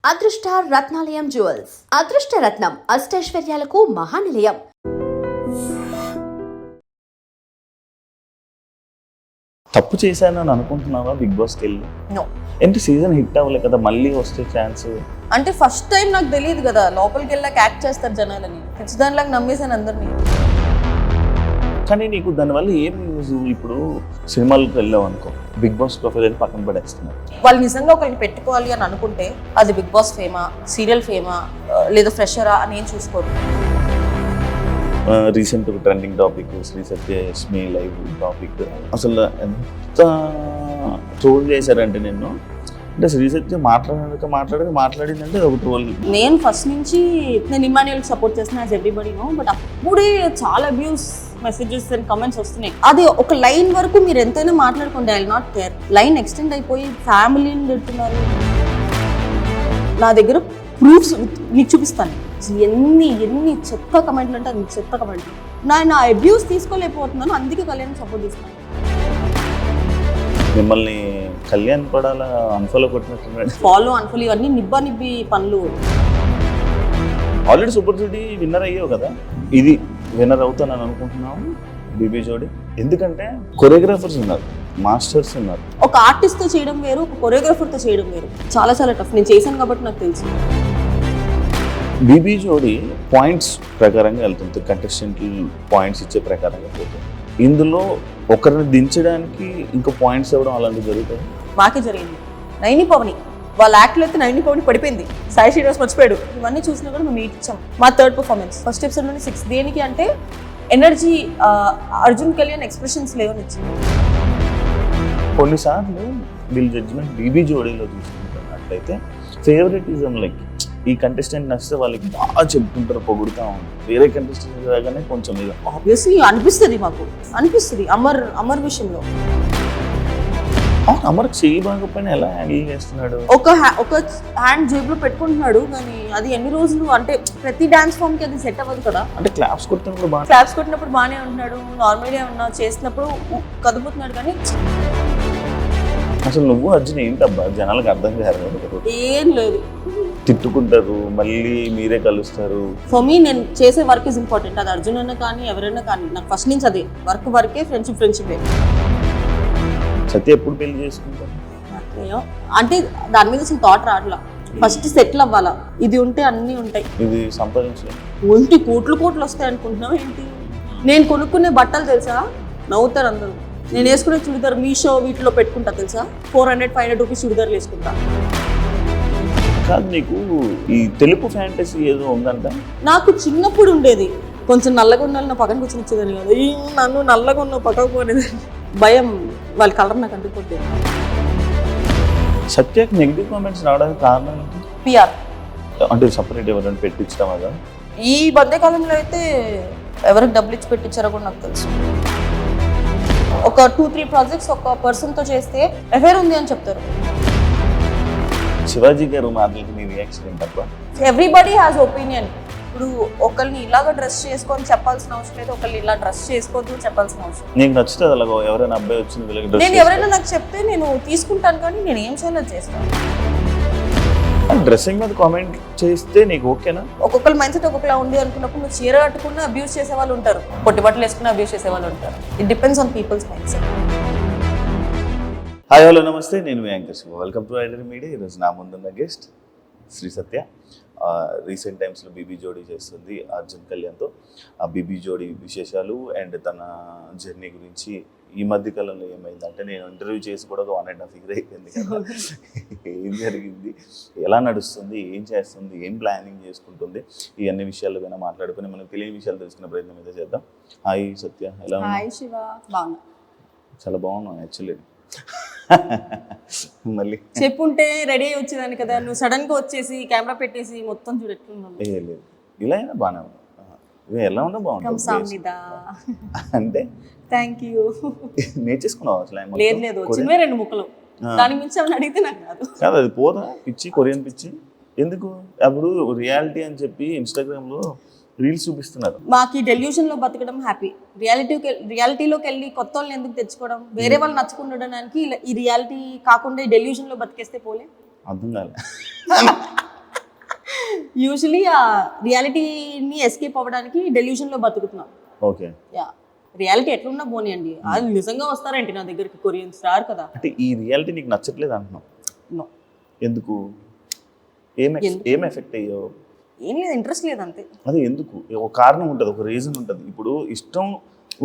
అదృష్ట రత్నాలయం జ్యువెల్స్ అదృష్ట రత్నం అష్టైశ్వర్యాలకు మహానిలయం. తప్పు చేశానని అనుకుంటున్నావా బిగ్ బాస్కి వెళ్ళి? నో. ఏంటి సీజన్ హిట్ అవ్వలే కదా, మళ్ళీ వస్తే ఛాన్స్? అంటే ఫస్ట్ టైం నాకు తెలియదు కదా, లోపలికి వెళ్ళాక యాక్ట్ చేస్తారు జనాలని, ఖచ్చితంగా నమ్మేశాను అందరినీ. కానీ నీకు దానివల్ల ఏం యూజ్? ఇప్పుడు సినిమాలకు వెళ్ళావు అనుకో, బిగ్ బాస్ ప్రొఫైల్ అని పక్కన పడేస్తున్నారు. వాళ్ళు నిజంగా ఒకరికి పెట్టుకోవాలి అని అనుకుంటే అది బిగ్ బాస్ ఫేమా, సీరియల్ ఫేమా, లేదా ఫ్రెషరా అని ఏం చూసుకోరు. Recent trending topic Shri Satyalakshmi live topic, అసలు ఎంత ట్రోల్ చేశారంటే నిన్ను. అంటే శ్రీ సత్య మాట్లాడిందంటే ఒక ట్రోల్. నేను ఫస్ట్ నుంచి నేను ఇమాన్యుయల్కి సపోర్ట్ చేస్తున్నా యాజ్ ఎవ్రీబడీ నో, బట్ అప్పుడే చాలా అబ్యూస్ మెసేజెస్ అండ్ కమెంట్స్ వస్తున్నాయి. అది ఒక లైన్ వరకు మీరు ఎంతైనా మాట్లాడుకోండి, I will not care. Line extend అయిపోయి ఫ్యామిలీని పెడుతున్నారు. నా దగ్గర ప్రూఫ్స్ మీకు చూపిస్తాను. ఎన్ని చెత్త కమెంట్లు అంటే అది చెత్త కమెంట్లు. నా అబ్యూస్ తీసుకోలేకపోతున్నాను, అందుకే కళ్యాణ్ సపోర్ట్ చేస్తున్నాను. మిమ్మల్ని కళ్యాణ్ పడాల అన్ఫాలో కొట్టినట్టు ఫాలో అన్ఫాలో ఇవన్నీ నిబ్బి పనులు. ఆల్రెడీ సూపర్ జోడీ విన్నర్ అయ్యావు కదా, ఇది విన్నర్ అవుతానని అనుకుంటున్నాము బీబీ జోడీ. ఎందుకంటే కొరియోగ్రాఫర్స్ ఉన్నారు, మాస్టర్స్ ఉన్నారు. ఒక ఆర్టిస్ట్తో చేయడం వేరు, ఒక కొరియోగ్రాఫర్తో చేయడం వేరు. చాలా చాలా టఫ్. నేను చేశాను కాబట్టి నాకు తెలుసు. బీబీ జోడీ పాయింట్స్ ప్రకారంగా వెళ్తుంది, కంటెస్టెంట్లు పాయింట్స్ ఇచ్చే ప్రకారంగా పోతుంది. ఇందులో ఒకరిని దించడానికి ఇంకా పాయింట్స్ ఇవ్వడం అలాంటివి జరుగుతుంది. మాకే జరిగింది. నైని పవని వాళ్ళ యాక్ట్లో అయితే నైని పవని పడిపోయింది, సాయి శ్రీనివాస్ మర్చిపోయాడు. ఇవన్నీ చూసినా కూడా మేము మీట్ ఇచ్చాం. మా థర్డ్ పర్ఫార్మెన్స్ ఫస్ట్ ఎపిసోడ్లోనే 6. దేనికి అంటే ఎనర్జీ, అర్జున్ కళ్యాణ్ ఎక్స్ప్రెషన్స్ లేవని ఇచ్చింది. కొన్నిసార్లు వీళ్ళ జడ్జిమెంట్ బీబీ జోడీలో చూసుకుంటున్నట్లయితే ఫేవరెటిజం, లైక్ ఈ కంటెస్టెంట్ నచ్చితే వాళ్ళకి బాగా చెప్పుకుంటారు, పొగుడుతూ ఉంటారు. వేరే కంటెస్టెంట్ రాగానే కొంచెం ఇక ఆబ్వియస్లీ అనిపిస్తుంది, మాకు అనిపిస్తుంది. అమర్ విషయంలో అమర్ చెయ్యి బాగపోయినా ఎలా హ్యాండిల్ చేస్తున్నాడు? ఒక హ్యాండ్ జేబులో పెట్టుకుంటున్నాడు, కానీ అది ఎన్ని రోజులు అంటే ప్రతి డాన్స్ ఫామ్ కి అది సెట్ అవ్వదు కదా. అంటే క్లాప్స్ కొట్టినప్పుడు బాగానే ఉంటున్నాడు, నార్మల్గా ఉన్నా చేసినప్పుడు కదుపుతున్నాడు. కానీ అసలు నువ్వు అర్జున్ ఏంటబ్బా జనాలకు అర్థం కాదు. ఏం లేదు, తిట్టుకుంటారు, మళ్ళీ మీరే కలుస్తారు. ఫర్ మీ నేను చేసే వర్క్ ఇస్ ఇంపార్టెంట్. అది అర్జున్ అయినా కానీ ఎవరైనా కానీ నాకు ఫస్ట్ నుంచి అదే వర్కే, ఫ్రెండ్షిప్. సత్య ఎప్పుడు పెళ్లి చేసుకుంటారు అంటే దాని మీద అసలు థాట్ రావట్లా. ఫస్ట్ సెటిల్ అవ్వాలా, ఇది ఉంటే అన్నీ ఉంటాయి. ఇది సంపాదించలేదు ఒంటి కోట్లు వస్తాయి అనుకుంటున్నావు ఏంటి? నేను కొనుక్కునే బట్టలు తెలుసా, నవ్వుతారు అందరూ. నేను వేసుకునే చుడిదార్ మీషో వీటిలో పెట్టుకుంటా తెలుసా, 400-500 రూపీస్ చుడిదార్లు వేసుకుంటా. కాదు, నీకు ఈ తెలుపు ఫ్యాంటసీ ఏదో ఉందంట? నాకు చిన్నప్పుడు ఉండేది. కొంచెం నల్లగా ఉండాలి, నా పక్కన కూర్చొని వచ్చేదాన్ని కదా. నన్ను నల్లగా ఉన్న పక్కకు పోనేది భయం, వాళ్ళ కలర్ నాకు అంటుకుంటే. సత్యకి నెగిటివ్ కామెంట్స్ రావడానికి కారణం ఏంటి? పిఆర్ అంటే సపరేట్ ఎవరైనా పెట్టించడం కదా. ఈ మధ్యకాలంలో అయితే ఎవరికి డబ్బులు ఇచ్చి పెట్టించారో కూడా నాకు తెలుసు. ఒక 2-3 ప్రాజెక్ట్స్ ఒక పర్సన్తో చేస్తే ఎఫైర్ ఉంది అని చెప్తారు. శివాజీ గారు మాటలకి నీ రియాక్షన్ ఏంటబ్బా? Everybody has opinion. ఇప్పుడు ఒకరిని ఇలాగ డ్రెస్ చేసుకొని చెప్పాల్సిన అవసరం లేదు, ఒకరిని ఇలా డ్రెస్ చేసుకోవద్దు చెప్పాల్సిన అవసరం. నీకు నచ్చుతుంది అలాగో ఎవరైనా అబ్బాయి వచ్చింది నేను ఎవరైనా నాకు చెప్తే నేను తీసుకుంటాను, కానీ నేను ఏం చేయాలో చేస్తాను. డ్రెస్సింగ్ మీద కామెంట్ చేస్తే నీకు ఓకేనా? ఒక్కొక్కరు మైండ్ సెట్ ఒక్కొక్కలా ఉంది అనుకున్నప్పుడు నువ్వు చీర కట్టుకున్న అబ్యూస్ చేసే వాళ్ళు ఉంటారు, పొట్టి బట్టలు వేసుకున్న అబ్యూస్ చేసే వాళ్ళు ఉంటారు. It depends on people's mindset. Hi hello నమస్తే, నేను మీ anchor Shiva. Welcome to iDream media. ఈరోజు నా ముందున్న గెస్ట్ శ్రీ సత్య. రీసెంట్ టైమ్స్లో బీబీ జోడీ చేస్తుంది అర్జున్ కళ్యాణ్తో. ఆ బీబీ జోడీ విశేషాలు అండ్ తన జర్నీ గురించి ఈ మధ్య కాలంలో ఏమైందంటే, నేను ఇంటర్వ్యూ చేసి కూడా 1.5 year అయిపోయింది కదా. ఏం జరిగింది, ఎలా నడుస్తుంది, ఏం చేస్తుంది, ఏం ప్లానింగ్ చేసుకుంటుంది, ఈ అన్ని విషయాలు పైన మాట్లాడుకుని మనం తెలియని విషయాలు తెలుసుకునే ప్రయత్నం అయితే చేద్దాం. హాయ్ సత్య, ఎలా ఉన్నా? హాయ్ శివ, బాగున్నా. చాలా బాగున్నాను యాక్చువల్లీ. మళ్ళీ చెప్పుంటే రెడీ అయ్యి వచ్చేదాన్ని కదా, నువ్వు సడన్ గా వచ్చేసి కెమెరా పెట్టేసి మొత్తం చూడెట్లున్నాను. లేదు, ఇలా అయినా బాగానే ఉంది. ఎలా ఉన్నా బాగుంటుంది అంటే. Thank you. నేర్చేసుకున్నావు అసలు? లేదు, చిన్నవే 2 ముక్కలు, దాని మించి ఏమైనా అడిగితే నాకు కాదు. అది పోదా పిచ్చి, కొరియన్ పిచ్చి ఎందుకు? అప్పుడు రియాలిటీ అని చెప్పి ఇన్స్టాగ్రామ్లో రీల్స్ చూపిస్తున్నారు. మాకు ఈ డెల్యూషన్ లో బతకడం హ్యాపీ. రియాలిటీలోకి వెళ్ళి కొత్త వాళ్ళని ఎందుకు తెచ్చుకోవడం, వేరే వాళ్ళు నచ్చుకుని ఉండడానికి ఈ రియాలిటీ కాకుండా ఈ డెల్యూషన్ లో బతికేస్తే పోలే. అర్థం కాలే. యూజువలీ ఆ రియాలిటీని ఎస్కేప్ అవ్వడానికి డెల్యూషన్లో బతుకుతున్నాం. ఓకే. యా, రియాలిటీ ఎట్లున్నా పోనీయండి, అది నిజంగా వస్తారేంటి నా దగ్గరికి కొరియన్స్ రారు కదా. అంటే ఈ రియాలిటీ నీకు నచ్చట్లేదు అంటున్నావు. నో, ఎందుకు? ఏం ఎఫెక్ట్ అయ్యావు? ఏం లేదు, ఇంట్రెస్ట్ లేదు అంతే. అదే ఎందుకు? ఒక కారణం ఉంటుంది, ఒక రీజన్ ఉంటుంది. ఇప్పుడు ఇష్టం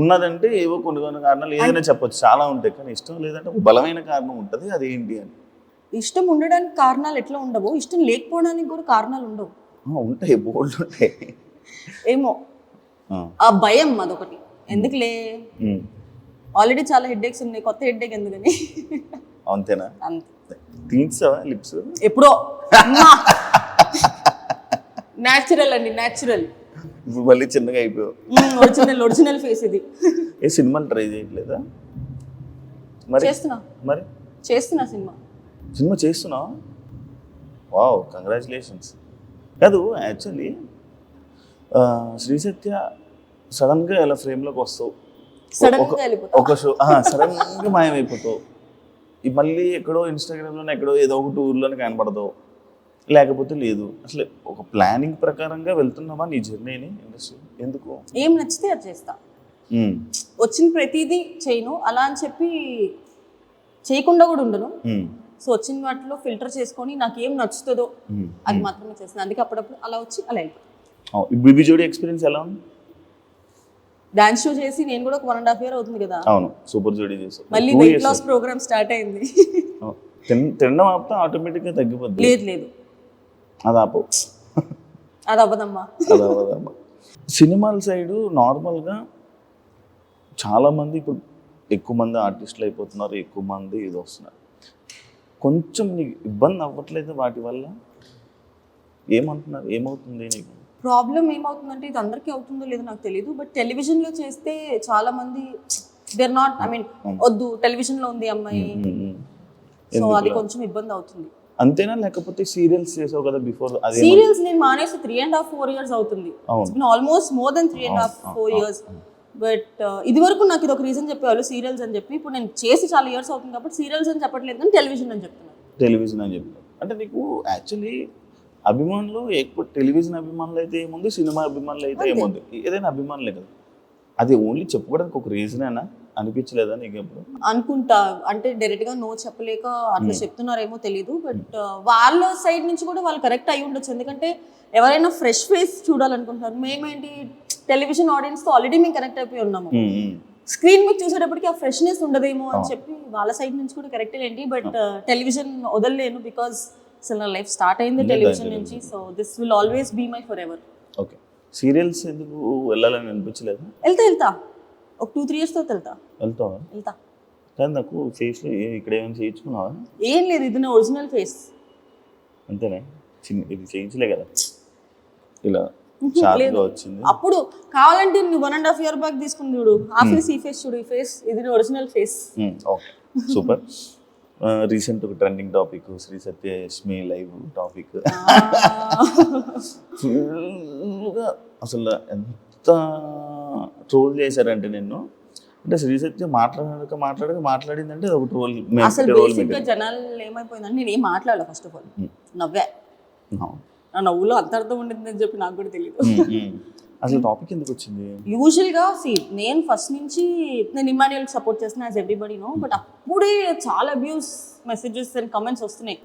ఉన్నదంటే ఏవో కొన్ని కొన్ని కారణాలు ఏదైనా చెప్పొచ్చు, చాలా ఉంటాయి. కానీ ఇష్టం లేదంటే ఒక బలమైన కారణం ఉంటుంది, అది ఏంటి అని. ఇష్టం ఉండడానికి కారణాలు ఎట్లా ఉండవు, ఇష్టం లేకపోవడానికి కూడా కారణాలు ఉండవు. ఉంటాయి, బోల్డ్ ఉంటాయి. ఏమో ఆ భయం అదొకటి. ఎందుకులే, ఆల్రెడీ చాలా హెడ్ఏక్స్ ఉన్నాయి, కొత్త హెడ్ఏక్ ఎందుకని. అంతేనా? అంతే. తీర్చావా లిప్స్? ఎప్పుడో న్యాచురల్ అండి, న్యాచురల్. ఇప్పుడు మళ్ళీ చిన్నగా అయిపోయావు. ఒరిజినల్ ఫేస్ ఇది. ఏ సినిమాలు ట్రై చేయట్లేదా మరి? చేస్తున్నా సినిమా చేస్తున్నావా? Wow, congratulations. కాదు, యాక్చువల్లీ శ్రీ సత్య సడన్గా ఇలా ఫ్రేమ్లోకి వస్తావు, ఒక షో సడన్గా మాయమైపోతావు, మళ్ళీ ఎక్కడో ఇన్స్టాగ్రామ్లోనే ఎక్కడో ఏదో ఒక టూర్లోనే కనపడతావు, లేకపోతే లేదు. అసలు ఒక ప్లానింగ్ ప్రకారంగా వెళ్తున్నావా నీ జర్నీని ఇండస్ట్రీ? ఎందుకు? ఏం నచ్చితే అది చేస్తా, వచ్చిన ప్రతిదీ చేయను అలా అని చెప్పి చేయకుండా కూడా ఉండను. సో వచ్చిన వాటిలో ఫిల్టర్ చేసుకొని నాకు ఏం నచ్చుతుందో అది మాత్రమే చేస్తాను. అందుకే అప్పుడప్పుడు అలా వచ్చి అలా వెళ్ళిపోతాను. బీబీ జోడి ఎక్స్పీరియన్స్ ఎలా ఉంది? డాన్స్ షో చేసి నేను కూడా ఒక 1.5 year అవుతుంది కదా. అవును, సూపర్ జోడి చేసావు. మళ్ళీ వెయిట్ లాస్ ప్రోగ్రామ్ స్టార్ట్ అయింది. తినడం ఆపితే ఆటోమేటిక్గా తగ్గిపోద్ది. లేదు అది ఆపవు, అది అవ్వదమ్మా. సినిమాల సైడు నార్మల్గా చాలామంది ఇప్పుడు ఎక్కువ మంది ఆర్టిస్టులు అయిపోతున్నారు, ఎక్కువ మంది ఇది వస్తున్నారు. కొంచెం నీకు ఇబ్బంది అవ్వట్లేదు వాటి వల్ల? ఏమంటున్నారు, ఏమవుతుంది నీకు ప్రాబ్లం? ఏమవుతుందంటే ఇది అందరికీ అవుతుందో లేదో నాకు తెలియదు, బట్ టెలివిజన్లో చేస్తే చాలా మంది దేర్ నాట్, ఐ మీన్ వద్దు టెలివిజన్లో ఉంది అమ్మాయి, సో అది కొంచెం ఇబ్బంది అవుతుంది. అంతేనా? లేకపోతే సీరియల్స్ చేసావు కదా బిఫోర్? సీరియల్స్ నేను మానేసి 3.5-4 years అవుతుంది. Almost more than 3.5-4 years. But ఇది వరకు నాకు ఇది ఒక రీజన్ చెప్పేవాళ్ళు సీరియల్స్ అని చెప్పి. ఇప్పుడు నేను చేసి చాలా ఇయర్స్ అవుతుంది కాబట్టి సీరియల్స్ అని చెప్పట్లేదు, కానీ టెలివిజన్ అని చెప్తున్నాను. టెలివిజన్ అని చెప్తాను అంటే నీకు యాక్చువల్లీ అభిమానులు ఎక్కువ టెలివిజన్ అభిమానులు అయితే ఏముంది, సినిమా అభిమానులు అయితే ఏముంది, ఏదైనా అభిమానులే కదా. అది ఓన్లీ చెప్పుకోవడానికి ఒక రీజన్ అయినా అనిపించలేదా నీకు ఎప్పుడు? అనుకుంటా, అంటే డైరెక్ట్ గా నో చెప్పలేక అట్లా చెప్తున్నారేమో తెలియదు. బట్ వాళ్ళ సైడ్ నుంచి కూడా వాళ్ళు కరెక్ట్ అయి ఉండొచ్చు, ఎందుకంటే ఎవరైనా ఫ్రెష్ ఫేస్ చూడాలనుకుంటున్నారు. మేమేంటి టెలివిజన్ ఆడియన్స్ తో ఆల్రెడీ మేము కనెక్ట్ అయిపోయి ఉన్నాము, స్క్రీన్ మీకు చూసేటప్పటికి ఆ ఫ్రెష్నెస్ ఉండదేమో అని చెప్పి వాళ్ళ సైడ్ నుంచి కూడా కరెక్టే ఏంటి. బట్ టెలివిజన్ వదలలేను, బికాస్ అసలు నా లైఫ్ స్టార్ట్ అయింది టెలివిజన్ నుంచి. So this will always be my forever. Okay, serials ఎందుకు వెళ్ళాలని అనిపించలేదు? వెళ్తా ఒక 2-3 years తర్వాత వెళ్తా. కానీ నాకు ఫేస్లో ఇక్కడ ఏమైనా చేయించుకున్నావా? ఏం లేదు, ఇది నా ఒరిజినల్ ఫేస్. అంతేనా? ఇది చేయించలే కదా, ఇలా షార్ప్గా వచ్చింది. అప్పుడు కావాలంటే నువ్వు 1.5 year బ్యాక్ తీసుకుని చూడు, ఆ ఫేస్ ఈ ఫేస్ చూడు, ఈ ఫేస్ ఇది నా original face. Okay, super. Recent ఒక ట్రెండింగ్ టాపిక్ శ్రీ సత్య యష్మి లైవ్ టాపిక్. ఫుల్గా అసలు ఎంత ట్రోల్ చేశారంటే నిన్ను, అంటే శ్రీ సత్య మాట్లాడిందంటే అది ఒక ట్రోల్. అసలు బేసిక్గా జనాలు ఏమైపోయిందంటే నేను ఏం మాట్లాడాలి, ఫస్ట్ ఆఫ్ ఆల్ నవ్వే. నా నవ్వులో అంత అర్థం ఉండిందని చెప్పి నాకు కూడా తెలియదు. అసలు టాపిక్ ఎందుకు వచ్చింది? యూజువల్గా నేను ఫస్ట్ నుంచి నేను ఇమాన్యుయల్కి సపోర్ట్ చేస్తున్నా, యాజ్ ఎవ్రీబడి నో. బట్ అప్పుడే చాలా అబ్యూస్ మెసేజెస్ అండ్ కమెంట్స్ వస్తున్నాయి.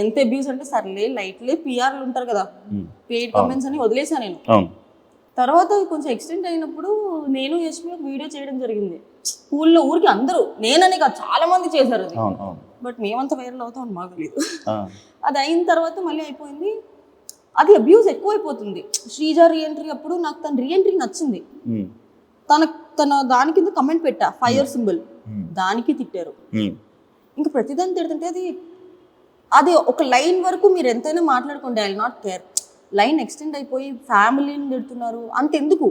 ఎంత అబ్యూస్ అంటే సర్లే లైట్లే, పిఆర్లు ఉంటారు కదా, పెయిడ్ కమెంట్స్ అని వదిలేసా నేను. తర్వాత కొంచెం ఎక్స్టెండ్ అయినప్పుడు నేను యష్మి ఒక వీడియో చేయడం జరిగింది స్కూల్లో. ఊరికి అందరూ, నేననే కాదు చాలా మంది చేశారు అది, బట్ మేమంతా వైరల్ అవుతామని మాకు తెలియదు. అది అయిన తర్వాత మళ్ళీ అయిపోయింది. అది అబ్యూస్ ఎక్కువైపోతుంది. శ్రీజ రీఎంట్రీ అప్పుడు నాకు తన రీఎంట్రీ నచ్చింది, తన దాని కింద కమెంట్ పెట్టా ఫైర్ సింబల్, దానికి తిట్టారు. ఇంకా ప్రతిదాన్ని తిడుతుంటే అది ఒక లైన్ వరకు మీరు ఎంతైనా మాట్లాడుకోండి, I will not care. Line extend అయిపోయి ఫ్యామిలీని తిడుతున్నారు, అంతెందుకు?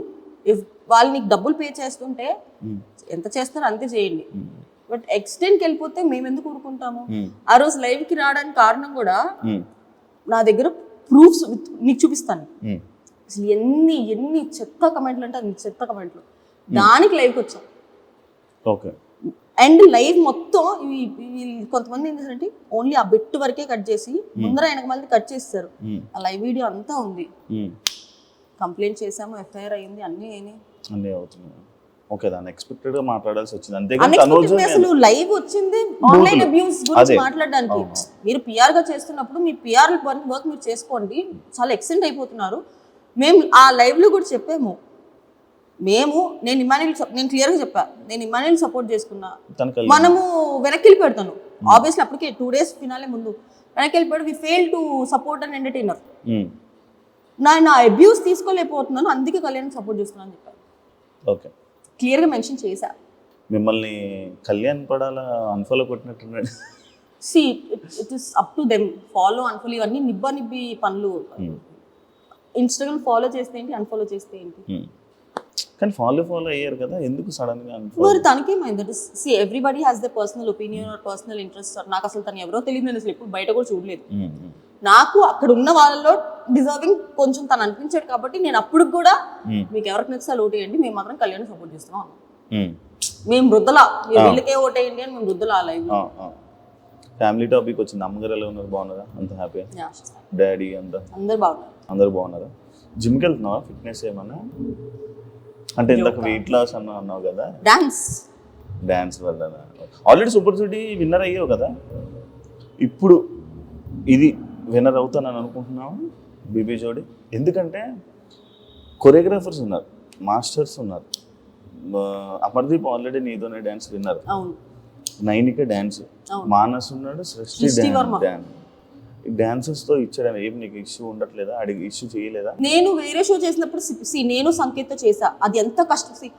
ఇఫ్ వాళ్ళు నీకు డబ్బులు పే చేస్తుంటే ఎంత చేస్తారో అంతే చేయండి, బట్ ఎక్స్టెండ్కి వెళ్ళిపోతే మేము ఎందుకు ఊరుకుంటాము? ఆ రోజు లైవ్కి రావడానికి కారణం కూడా నా దగ్గర ప్రూఫ్స్ నీకు చూపిస్తాను. అసలు ఎన్ని చెత్త కమెంట్లు అంటే అన్ని చెత్త కమెంట్లు, దానికి లైవ్కి వచ్చాం. ఓకే, అండ్ లైవ్ మొత్తం కొంతమంది ఏం చేశారంటే ఓన్లీ ఆ బిట్ వరకే కట్ చేసి ముందర వెనక మళ్ళీ కట్ చేస్తారు. ఆ లైవ్ వీడియో అంతా ఉంది. కంప్లైంట్ చేసాము, ఎఫ్ఐఆర్ అయింది, అన్నీ అయినాయి. అన్నీ అవుతున్నాయి. ఓకే, దాన్ని ఎక్స్పెక్టెడ్ గా మాట్లాడాల్సి వచ్చింది. అంతేగాని అసలు లైవ్ వచ్చింది ఆన్లైన్ అబ్యూస్ గురించి మాట్లాడడానికి. మీరు పిఆర్ గా చేస్తున్నప్పుడు మీ పిఆర్ వర్క్ మీరు చేసుకోండి, చాలా ఎక్స్టెండ్ అయిపోతున్నారు. మేము ఆ లైవ్ లో కూడా చెప్పాము, నేను క్లియర్ గా చెప్పా, నేను ఇమాన్యుయల్ సపోర్ట్ చేసుకున్నా, మనము వెనక్కి వెళ్ళిపెడతాను. ఆబ్వియస్లీ అప్పటికే 2 days ఫినాలే ముందు వెనక్కి వెళ్ళిపోయాడు. We fail to support and entertainer. నా అబ్యూస్ తీసుకోలేకపోతున్నాను, అందుకే కళ్యాణ్ సపోర్ట్ చేస్తున్నాను అని చెప్పాను. ఓకే, క్లియర్ గా మెన్షన్ చేశా. మిమ్మల్ని కళ్యాణ్ పడాలా అన్ఫాలో కొట్టినట్టున్నాడు. See it is up to them. Follow unfollow ఇవన్నీ నిబ్బి పనులు. ఇన్స్టాగ్రామ్ ఫాలో చేస్తే ఏంటి, అన్ఫాలో చేస్తే ఏంటి? కానీ ఫాలో అయ్యారు కదా, ఎందుకు సడన్ గా మరి తనకేమైంది? That is see everybody has the personal opinion or personal interest. నాకు అసలు తను ఎవరో తెలియదు, నేను అసలు ఎప్పుడు బయట కూడా చూడలేదు. నాకు అక్కడ ఉన్న వాళ్ళలో డిజర్వింగ్ కొంచెం తను అనిపించాడు కాబట్టి నేను అప్పుడు కూడా మీకు ఎవరికి నచ్చితే ఓటేయండి, మేము మాత్రం కళ్యాణ్ సపోర్ట్ చేస్తున్నాం. మేము వృద్ధలా వీళ్ళకే ఓటేయండి అని మేము వృద్ధలా లైవ్. ఫ్యామిలీ టాపిక్ వచ్చింది. అమ్మగారు ఎలా ఉన్నారు, బాగున్నారా? అంత హ్యాపీ? డాడీ అంతా అందరు బాగున్నారా? జిమ్కి వెళ్తున్నావా? ఫిట్నెస్ ఏమన్నా అంటే ఇంతకు వెయిట్ లాస్ అన్నావు కదా, డాన్స్ వల్ల ఆల్రెడీ సూపర్ సిటీ విన్నర్ అయ్యావు కదా, ఇప్పుడు ఇది విన్నర్ అవుతానని అనుకుంటున్నావు బీబీ జోడి? ఎందుకంటే కొరియోగ్రాఫర్స్ ఉన్నారు, మాస్టర్స్ ఉన్నారు. అమర్దీప్ ఆల్రెడీ నీతోనే dance winner, Nainika dance, Manas ఉన్నాడు, సృష్టి డాన్స్. డాన్సెస్ తో ఇచ్చడం ఏం నీకు ఇష్యూ ఉండట్లేదా? అడిగి ఇష్యూ చేయలేదా? నేను వేరే షో చేసినప్పుడు నేను సంకేత్ చేసా, అది ఎంత కష్టం.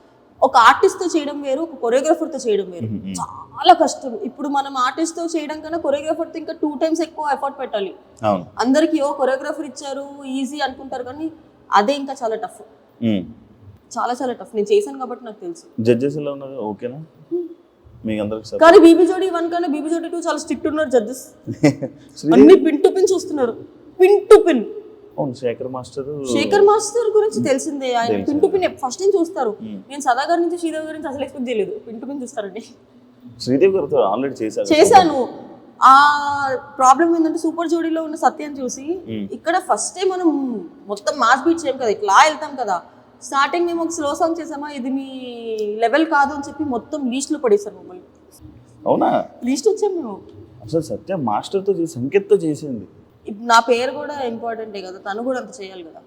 ఒక ఆర్టిస్ట్ తో చేయడం వేరు, ఒక కొరియోగ్రాఫర్ తో చేయడం వేరు, చాలా కష్టం. ఇప్పుడు మనం ఆర్టిస్ట్ తో చేయడం కన్నా కొరియోగ్రాఫర్ తో ఇంకా 2 times ఎక్కువ ఎఫర్ట్ పెట్టాలి. అందరికి కొరియోగ్రాఫర్ ఇచ్చారు ఈజీ అనుకుంటారు, కానీ అదే ఇంకా చాలా టఫ్, చాలా టఫ్. నేను చేశాను కాబట్టి నాకు తెలుసు. జడ్జెస్ ఎలా ఉన్నారు? ఓకేనా మీకు అందరికి? కానీ బీబీ జోడి 1 కన్నా బీబీ జోడి 2 చాలా స్ట్రిక్ట్ ఉన్నారు జడ్జెస్. అన్ని పిన్ టు పిన్ చూస్తున్నారు, pin to pin. Shekhar master గురించి తెలిసిందే, ఆయన పిన్ టు పిన్ ఫస్ట్ నుంచి చూస్తారు. నేను సదా గారి నుంచి శ్రీదేవి గురించి అసలు ఎక్స్పెక్ట్ చేయలేదు, పిన్ టు పిన్ చూస్తారండి. శ్రీదేవి గారితో ఆల్రెడీ చేశాను. ఆ ప్రాబ్లం ఏంటంటే సూపర్ జోడీలో ఉన్న సత్యం చూసి ఇక్కడ ఫస్ట్ టైం మనం మొత్తం మాస్ బీట్ చేయం కదా, ఇట్లా వెళ్తాం కదా. స్టార్టింగ్ మేము ఒక స్లో సాంగ్ చేసామా, ఇది మీ లెవెల్ కాదు అని చెప్పి మొత్తం లీస్ట్ లో పడేసారు మమ్మల్ని. అవునా? లీస్ట్ వచ్చాము మేము. అసలు సత్య మాస్టర్ తో సంకేత్ తో చేసింది. నా పేరు కూడా ఇంపార్టెంటే కదా, తను కూడా అంత చేయాలి కదా.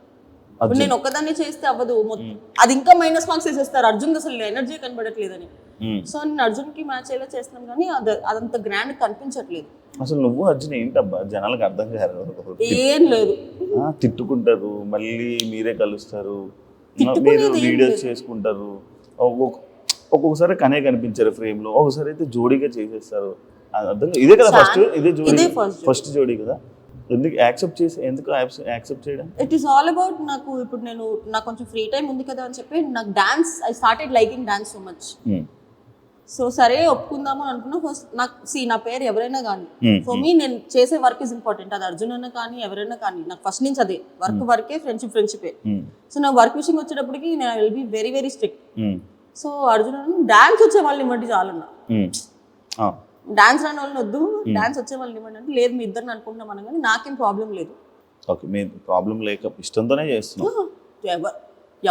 ఇప్పుడు నేను ఒక్కదాన్ని చేస్తే అవ్వదు, అది ఇంకా మైనస్ మార్క్స్ వేసేస్తారు. అర్జున్ అసలు ఎనర్జీ కనబడట్లేదని. సో నేను అర్జున్ కి మ్యాచ్ అయ్యేలా చేస్తున్నాం, కానీ అదంత గ్రాండ్ కనిపించట్లేదు. అసలు నువ్వు అర్జున్ ఏంటబ్బా జనాలకు అర్థం కాదు. ఏం లేదు, తిట్టుకుంటారు, మళ్ళీ మీరే కలుస్తారు, మీరు వీడియోస్ చేసుకుంటారు. ఒక్కొక్కసారి కనే కనిపించారు ఫ్రేమ్ లో, ఒకసారి అయితే జోడీగా చేసేస్తారు. ఇదే కదా ఫస్ట్, ఇదే జోడీ, ఫస్ట్ జోడీ కదా. ఎందుకు యాక్సెప్ట్ చేయడం? ఇట్ ఈస్ ఆల్ అబౌట్ నాకు ఇప్పుడు నాకు కొంచెం ఫ్రీ టైం ఉంది కదా అని చెప్పి నాకు dance, I started liking dance so much. So సరే ఒప్పుకుందాము అనుకున్నా. ఫస్ట్ నా పేరు ఎవరైనా కానీ ఫర్ మీ నేను చేసే వర్క్ ఇస్ ఇంపార్టెంట్. అది అర్జున్ అన్న కానీ ఎవరైనా కానీ, నాకు ఫస్ట్ నుంచి అదే వర్కే, ఫ్రెండ్షిపే. సో నా వర్క్ విషయం వచ్చేటప్పటికి నేను I will be very very strict. So Arjun dance వచ్చే వాళ్ళని ఇవ్వండి చాలన్నా, డాన్స్ రాని వాళ్ళని వద్దు, డాన్స్ వచ్చే వాళ్ళని ఇవ్వండి అంటే లేదు మీ ఇద్దరిని అనుకుంటున్నాం మనం, కానీ నాకేం ప్రాబ్లం లేదు. ఓకే, మీ ప్రాబ్లం లేక ఇష్టంతోనే చేస్తున్నాం.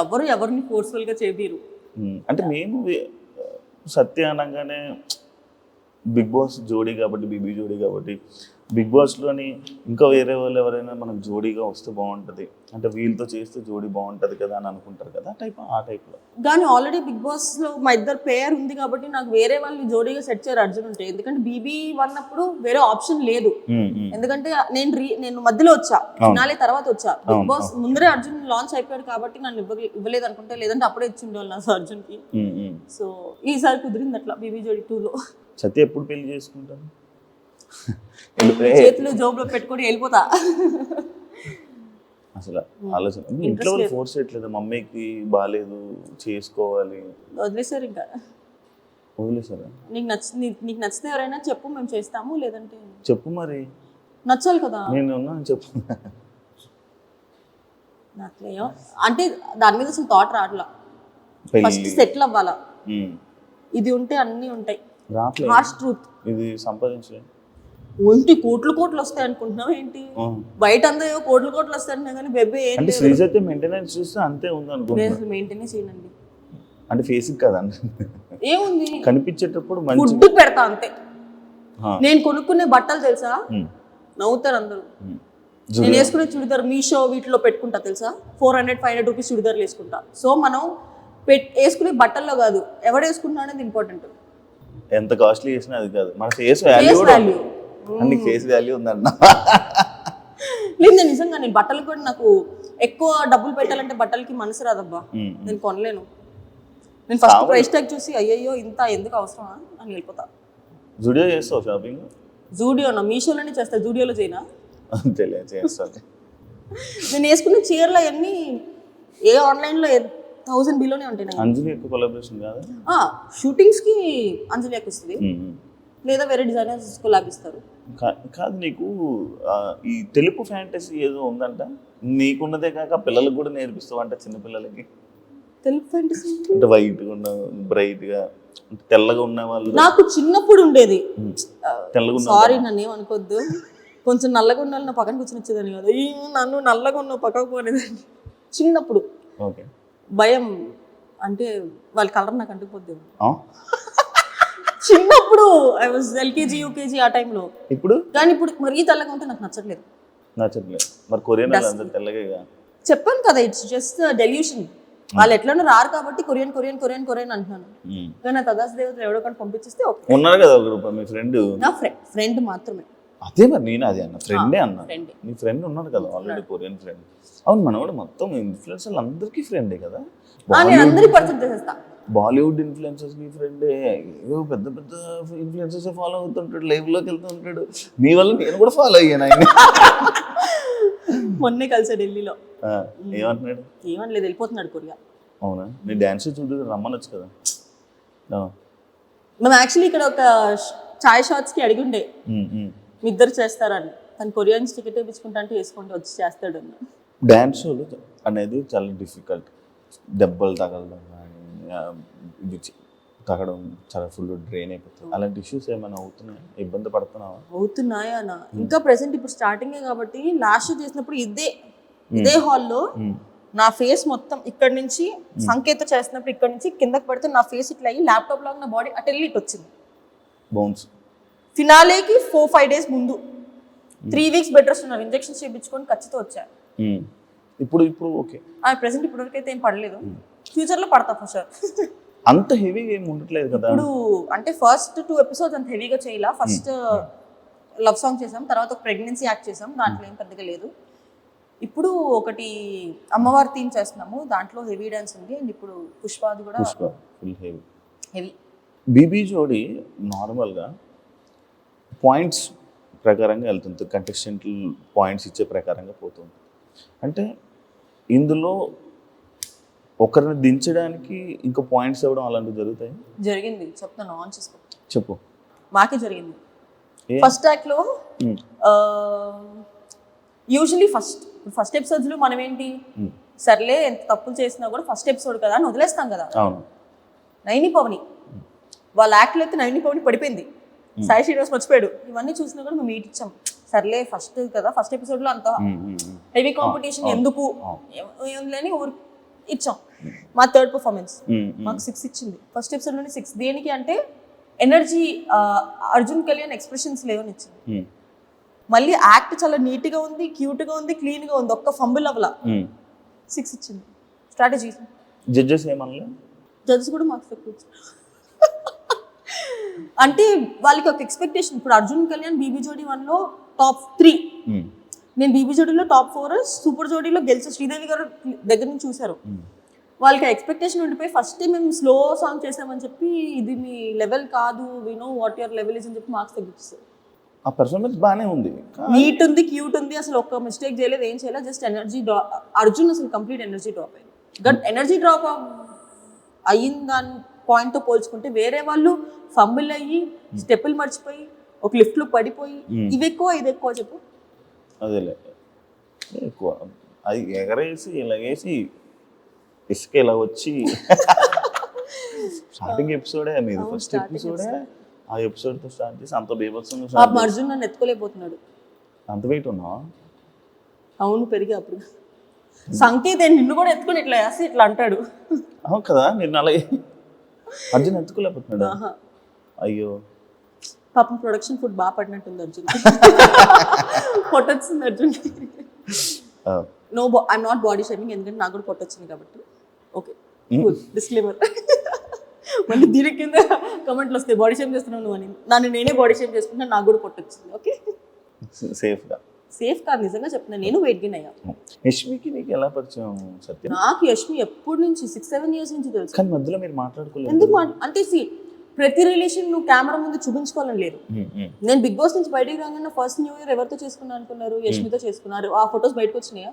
ఎవరిని ఫోర్స్ఫుల్ గా చేయబీరు. అంటే మేము సత్య అనగానే బిగ్ బాస్ జోడీ కాబట్టి, బీబీ జోడీ కాబట్టి, బిగ్ బాస్లోని ఇంకా వేరే వాళ్ళు ఎవరైనా మనకు జోడీగా వస్తే బాగుంటుంది, అంటే వీళ్ళతో చేస్తే జోడీ బాగుంటుంది కదా అని అనుకుంటారు కదా, ఆ టైప్లో. కానీ ఆల్రెడీ బిగ్ బాస్లో మా ఇద్దరు పేర్ ఉంది కాబట్టి నాకు వేరే వాళ్ళు జోడీగా సెట్ చేయరు అర్జున్ ఉంటే. ఎందుకంటే బీబీ అన్నప్పుడు వేరే ఆప్షన్ లేదు. ఎందుకంటే నేను మధ్యలో వచ్చా, ఫినాలే తర్వాత వచ్చా. బిగ్ బాస్ ముందరే అర్జున్ లాంచ్ అయిపోయాడు కాబట్టి నన్ను ఇవ్వలేదు అనుకుంటే, లేదంటే అప్పుడే ఇచ్చిండేవాళ్ళు నాకు అర్జున్కి. సో ఈసారి కుదిరింది అట్లా బీబీ జోడీ 2లో. సత్య ఎప్పుడు పెళ్లి చేసుకుంటాను? చేతులు జోబులో పెట్టుకొని వెళ్ళిపోతా. అసలు ఆలోచన ఇంట్లో ఫోర్స్ చేయట్లేదు, మమ్మీకి బాగాలేదు చేసుకోవాలి, వదిలేసారు. ఇంకా వదిలేసారా? నీకు నచ్చితే ఎవరైనా చెప్పు, మేము చేస్తాము, లేదంటే చెప్పు. మరి నచ్చాలి కదా, నేను ఉన్నాను చెప్పు. నాట్లేయో అంటే దాని మీద అసలు థాట్ రావట్లా. ఫస్ట్ సెటిల్ అవ్వాలా, ఇది ఉంటే అన్నీ ఉంటాయి. రావట్లేదు. Harsh truth. ఇది సంపాదించలేదు. ఒంటి కోట్లు వస్తాయి అనుకుంటున్నావు ఏంటి? బయట అందరూ కోట్లు వస్తాయి కానీ బెబ్బే ఏం అంటే శ్రీజైతే మెయింటెనెన్స్ చూస్తే అంతే ఉంది అనుకుంటున్నా. మెయింటెనెన్స్ చేయండి అంటే ఫేసింగ్ కదండి, ఏముంది కనిపించేటప్పుడు మంచి ఫుడ్ పెడతా అంతే. నేను కొనుక్కునే బట్టలు తెలుసా, నవ్వుతారు అందరూ. నేను వేసుకునే చుడిదార్ మీషో వీటిలో పెట్టుకుంటా తెలుసా, 400-500 రూపీస్ చుడిదార్లు వేసుకుంటా. సో మనం వేసుకునే బట్టల్లో కాదు, ఎవడు వేసుకుంటున్నా అనేది ఇంపార్టెంట్. ఎంత కాస్ట్లీ చేసినా అది కాదు, మన ఫేస్ వాల్యూ కూడా అన్ని ఫేస్ వాల్యూ ఉందన్న. లేదు నేను నిజంగా నేను బట్టలు కూడా నాకు ఎక్కువ డబ్బులు పెట్టాలంటే బట్టలకి మనసు రాదబ్బా, నేను కొనలేను. నేను ఫస్ట్ ప్రైస్ ట్యాగ్ చూసి అయ్యయ్యో ఇంత ఎందుకు అవసరమా అని వెళ్ళిపోతా. జూడియో చేస్తావు షాపింగ్? జూడియోనా, మీషోలోనే చేస్తా, జూడియోలో చేయనా? తెలియదు చేస్తాను. నేను వేసుకున్న చీరలు అవన్నీ ఏ ఆన్లైన్లో 1000 బిలోనే ఉంటాయి. అంజలి యొక్క కొలాబరేషన్ కాదు, షూటింగ్స్కి అంజలి వస్తుంది, లేదా వేరే డిజైనర్స్ కొలాబ్ ఇస్తారు. కాదు నీకు ఈ తెలుపు ఫ్యాంటసీ ఏదో ఉందంట, నీకున్నదే కాక పిల్లలకు కూడా నేర్పిస్తావు అంట, చిన్నపిల్లలకి. తెలుపు ఫ్యాంటసీ అంటే వైట్గా ఉన్న బ్రైట్గా తెల్లగా ఉన్న వాళ్ళు. నాకు చిన్నప్పుడు ఉండేది. తెల్లగా ఉన్న, సారీ నన్ను ఏమనుకోద్దు, కొంచెం నల్లగా ఉన్న వాళ్ళు నా పక్కన కూర్చొని వచ్చేదాన్ని కదా, నన్ను నల్లగా ఉన్న పక్కకు పోనేదాన్ని చిన్నప్పుడు. ఓకే, భయం అంటే వాళ్ళ కలర్ నాకు అంటుకుపోద్ది చిన్నప్పుడు. ఐ వాజ్ LKG UKG ఆ టైంలో. ఇప్పుడు కానీ ఇప్పుడు మరీ తెల్లగా ఉంటే నాకు నచ్చట్లేదు. మరి కొరియన్ అందరూ తెల్లగా. చెప్పాను కదా, ఇట్స్ జస్ట్ డెల్యూషన్. వాళ్ళు ఎట్లనో రారు కాబట్టి కొరియన్ కొరియన్ కొరియన్ కొరియన్ అంటున్నాను. కానీ నా తదాస్ దేవతలు ఎవడో కానీ పంపించేస్తే ఉన్నారు కదా ఒక రూపాయి మీ ఫ్రెండ్. నా ఫ్రెండ్ మాత్రమే. అదే మరి నేను అదే అన్న, ఫ్రెండే అన్నా. నీ ఫ్రెండ్ ఉన్నాడు కదా ఆల్రెడీ, కొరియన్ ఫ్రెండ్. అవును, మన కూడా మొత్తం ఇన్ఫ్లుయెన్సర్లు అందరికీ ఫ్రెండే కదా. నేను అందరికి పరిచయం చేసేస్తా. బాలీవుడ్ ఇన్ఫ్లుయెన్సర్స్ నీ ఫ్రెండే, ఏవో పెద్ద పెద్ద ఇన్ఫ్లుయెన్సర్స్ ఫాలో అవుతుంటాడు, లైవ్లోకి వెళ్తూ ఉంటాడు. నీ వల్ల నేను కూడా ఫాలో అయ్యాను ఆయన. మొన్నే కలిసా ఢిల్లీలో. ఏమంటున్నాడు? ఏమనలేదు, వెళ్ళిపోతున్నాడు కొరియా. అవునా, నీ డాన్స్ చూడు రమ్మనొచ్చు కదా. మేము యాక్చువల్లీ ఇక్కడ ఒక చాయ్ షాట్స్కి అడిగి ఉండే మీ ఇద్దరు చేస్తారని, తను కొరియన్స్ టికెట్ వేయించుకుంటా అంటే వేసుకుంటూ వచ్చి చేస్తాడు అన్న. డ్యాన్స్ షోలు అనేది చాలా డిఫికల్ట్. దెబ్బలు తగలడం కానీ ఇది తగ్గడం చాలా ఫుల్ డ్రైన్ అయిపోతుంది. అలాంటి ఇష్యూస్ ఏమైనా అవుతున్నాయా, ఇబ్బంది పడుతున్నావా? అవుతున్నాయా అన్న, ఇంకా ప్రెసెంట్ ఇప్పుడు స్టార్టింగే కాబట్టి. లాస్ట్ షో చేసినప్పుడు ఇదే హాల్లో నా ఫేస్ మొత్తం ఇక్కడ నుంచి సంకేత చేసినప్పుడు ఇక్కడ నుంచి కిందకి పడితే నా ఫేస్ ఇట్లా అయ్యి ల్యాప్టాప్ లాగా నా బాడీ అటెల్లి ఇట్ వచ్చింది. బౌన్స్ ఫినాలేకి 4-5 డేస్ ముందు 3 వీక్స్ బెడ్ రెస్ట్ ఉన్నారు, ఇంజెక్షన్స్ చేయించుకొని ఖచ్చితంగా వచ్చా. ఇప్పుడు ఓకే. ప్రెసెంట్ ఇప్పటివరకు అయితే ఏం పడలేదు, ఫ్యూచర్లో పడతా ఫర్ షూర్. అంత హెవీగా ఏమి ఉండట్లేదు కదా ఇప్పుడు. అంటే ఫస్ట్ 2 ఎపిసోడ్స్ అంత హెవీగా చేయాల. ఫస్ట్ లవ్ సాంగ్ చేసాం, తర్వాత ఒక ప్రెగ్నెన్సీ యాక్ట్ చేసాం, దాంట్లో ఏం పెద్దగా లేదు. ఇప్పుడు ఒకటి అమ్మవారి థీమ్ చేస్తున్నాము, దాంట్లో హెవీ డాన్స్ ఉంది. అండ్ ఇప్పుడు పుష్పాది కూడా ఫుల్ హెవీ. బీబీ జోడి నార్మల్గా పాయింట్స్ ప్రకారంగా వెళ్తుంది, కంటెస్టెంట్ పాయింట్స్ ఇచ్చే ప్రకారంగా పోతుంది. అంటే ఇందులో ఒకరిని దించడానికి ఇంకా పాయింట్స్ ఇవ్వడం అలాంటివి జరుగుతాయి. జరిగింది, చెప్తాను, ఆన్ చేసుకో. చెప్పు. మాకే జరిగింది. ఫస్ట్ యాక్ట్లో యూజువలీ ఫస్ట్ ఎపిసోడ్స్లో మనం ఏంటి, సర్లే ఎంత తప్పులు చేసినా కూడా ఫస్ట్ ఎపిసోడ్ కదా అని వదిలేస్తాం కదా. నైని పవని వాళ్ళ యాక్ట్లో అయితే నైని పవని పడిపోయింది, సాయి శ్రీనివాస్ మర్చిపోయాడు. ఇవన్నీ చూసినా కూడా మేము మీట్ ఇచ్చాం. సర్లే ఫస్ట్ కదా, ఫస్ట్ ఎపిసోడ్లో అంత హెవీ కాంపిటీషన్ ఎందుకు లేని ఊరు ఇచ్చాం. మా థర్డ్ పర్ఫార్మెన్స్ మాకు 6 ఇచ్చింది. ఫస్ట్ ఎపిసోడ్లోనే 6. దేనికి అంటే ఎనర్జీ, అర్జున్ కళ్యాణ్ ఎక్స్ప్రెషన్స్ లేవని ఇచ్చింది. మళ్ళీ యాక్ట్ చాలా నీట్గా ఉంది, క్యూట్గా ఉంది, క్లీన్గా ఉంది, ఒక్క ఫంబుల్ అవ్వలా 6 ఇచ్చింది. స్ట్రాటజీ. జడ్జెస్ ఏమన్నా? జడ్జెస్ కూడా మార్క్స్ ఎక్కువ ఇచ్చారు. అంటే వాళ్ళకి ఒక ఎక్స్పెక్టేషన్. ఇప్పుడు అర్జున్ కళ్యాణ్ బీబీ జోడీ 1లో టాప్ 3, నేను బీబీ జోడీలో టాప్ 4, సూపర్ జోడీలో గెలిచే శ్రీదేవి గారు దగ్గర నుంచి చూశారు. వాళ్ళకి ఎక్స్పెక్టేషన్ ఉండిపోయి ఫస్ట్ టైం మేము స్లో సాంగ్ చేసామని చెప్పి ఇది మీ లెవెల్ కాదు, we know what your level is అని చెప్పి మార్క్స్ తగ్గిస్తారు. ఆ పర్ఫార్మెన్స్ బాగానే ఉంది, నీట్ ఉంది, క్యూట్ ఉంది, అసలు ఒక్క మిస్టేక్ చేయలేదు, ఏం చేయలేదు, జస్ట్ ఎనర్జీ డ్రాప్. అర్జున్ అసలు కంప్లీట్ ఎనర్జీ డ్రాప్ అయింది. బట్ ఎనర్జీ డ్రాప్ అయిన దాని పాయింట్తో పోల్చుకుంటే వేరే వాళ్ళు ఫంబుల్ అయ్యి స్టెప్పులు మర్చిపోయి ఒక లిఫ్ట్లో పడిపోయి ఇవి ఎక్కువ ఇది ఎక్కువ చెప్పు. అదేలే ఎక్కువ అది ఎగరేసి ఇలాగేసి ఇసుక ఇలా వచ్చి స్టార్టింగ్ ఎపిసోడే, మీరు ఫస్ట్ ఎపిసోడే ఆ ఎపిసోడ్తో స్టార్ట్ చేసి అంత బీభత్సంగా ఆ start చేసి అర్జున్ నన్ను ఎత్తుకోలేకపోతున్నాడు. అంత వెయిట్ ఉన్నావా? అవును పెరిగి అప్పుడు సంకేత్ నిన్ను కూడా ఎత్తుకొని ఇట్లా వేసి ఇట్లా అంటాడు. అవును కదా, నేను అలాగే అర్జున్ ఎత్తుకోలేకపోతున్నాడు. ఆహా. అయ్యో, పాపం ప్రొడక్షన్ ఫుడ్ బాగా పడినట్టుంది అర్జున్. పొట్టొచ్చింది అర్జున్. ఆ, no I'm not body shaming, ఎందుకంటే నాకు కూడా పొట్టొచ్చింది కాబట్టి. Okay disclaimer. మళ్ళీ దీని కింద కమెంట్లు వస్తాయి బాడీ షేమ్ చేస్తున్నావు నువ్వు అని. నన్ను నేనే బాడీ షేమ్ చేసుకుంటా, నాకు కూడా పొట్టొచ్చింది. ఓకే సేఫ్గా. సేఫ్ కాదు, నిజంగా చెప్తున్నా, నేను వెయిట్ గెయిన్ అయ్యా. యష్మికి నీకు ఎలా పరిచయం సత్యం? నాకు యష్మి ఎప్పటి నుంచి 6-7 years నుంచి తెలుసు. కానీ మధ్యలో మీరు మాట్లాడుకోలేదు. ఎందుకు అంటే ప్రతి రిలేషన్ నువ్వు కెమెరా ముందు చూపించుకోవాలని లేదు. నేను బిగ్ బాస్ నుంచి బయటికి రాగానే ఫస్ట్ న్యూ ఇయర్ ఎవరితో చేసుకున్నా అనుకున్నారు? యష్మితో చేసుకున్నారు. ఆ ఫొటోస్ బయటకు వచ్చినాయా?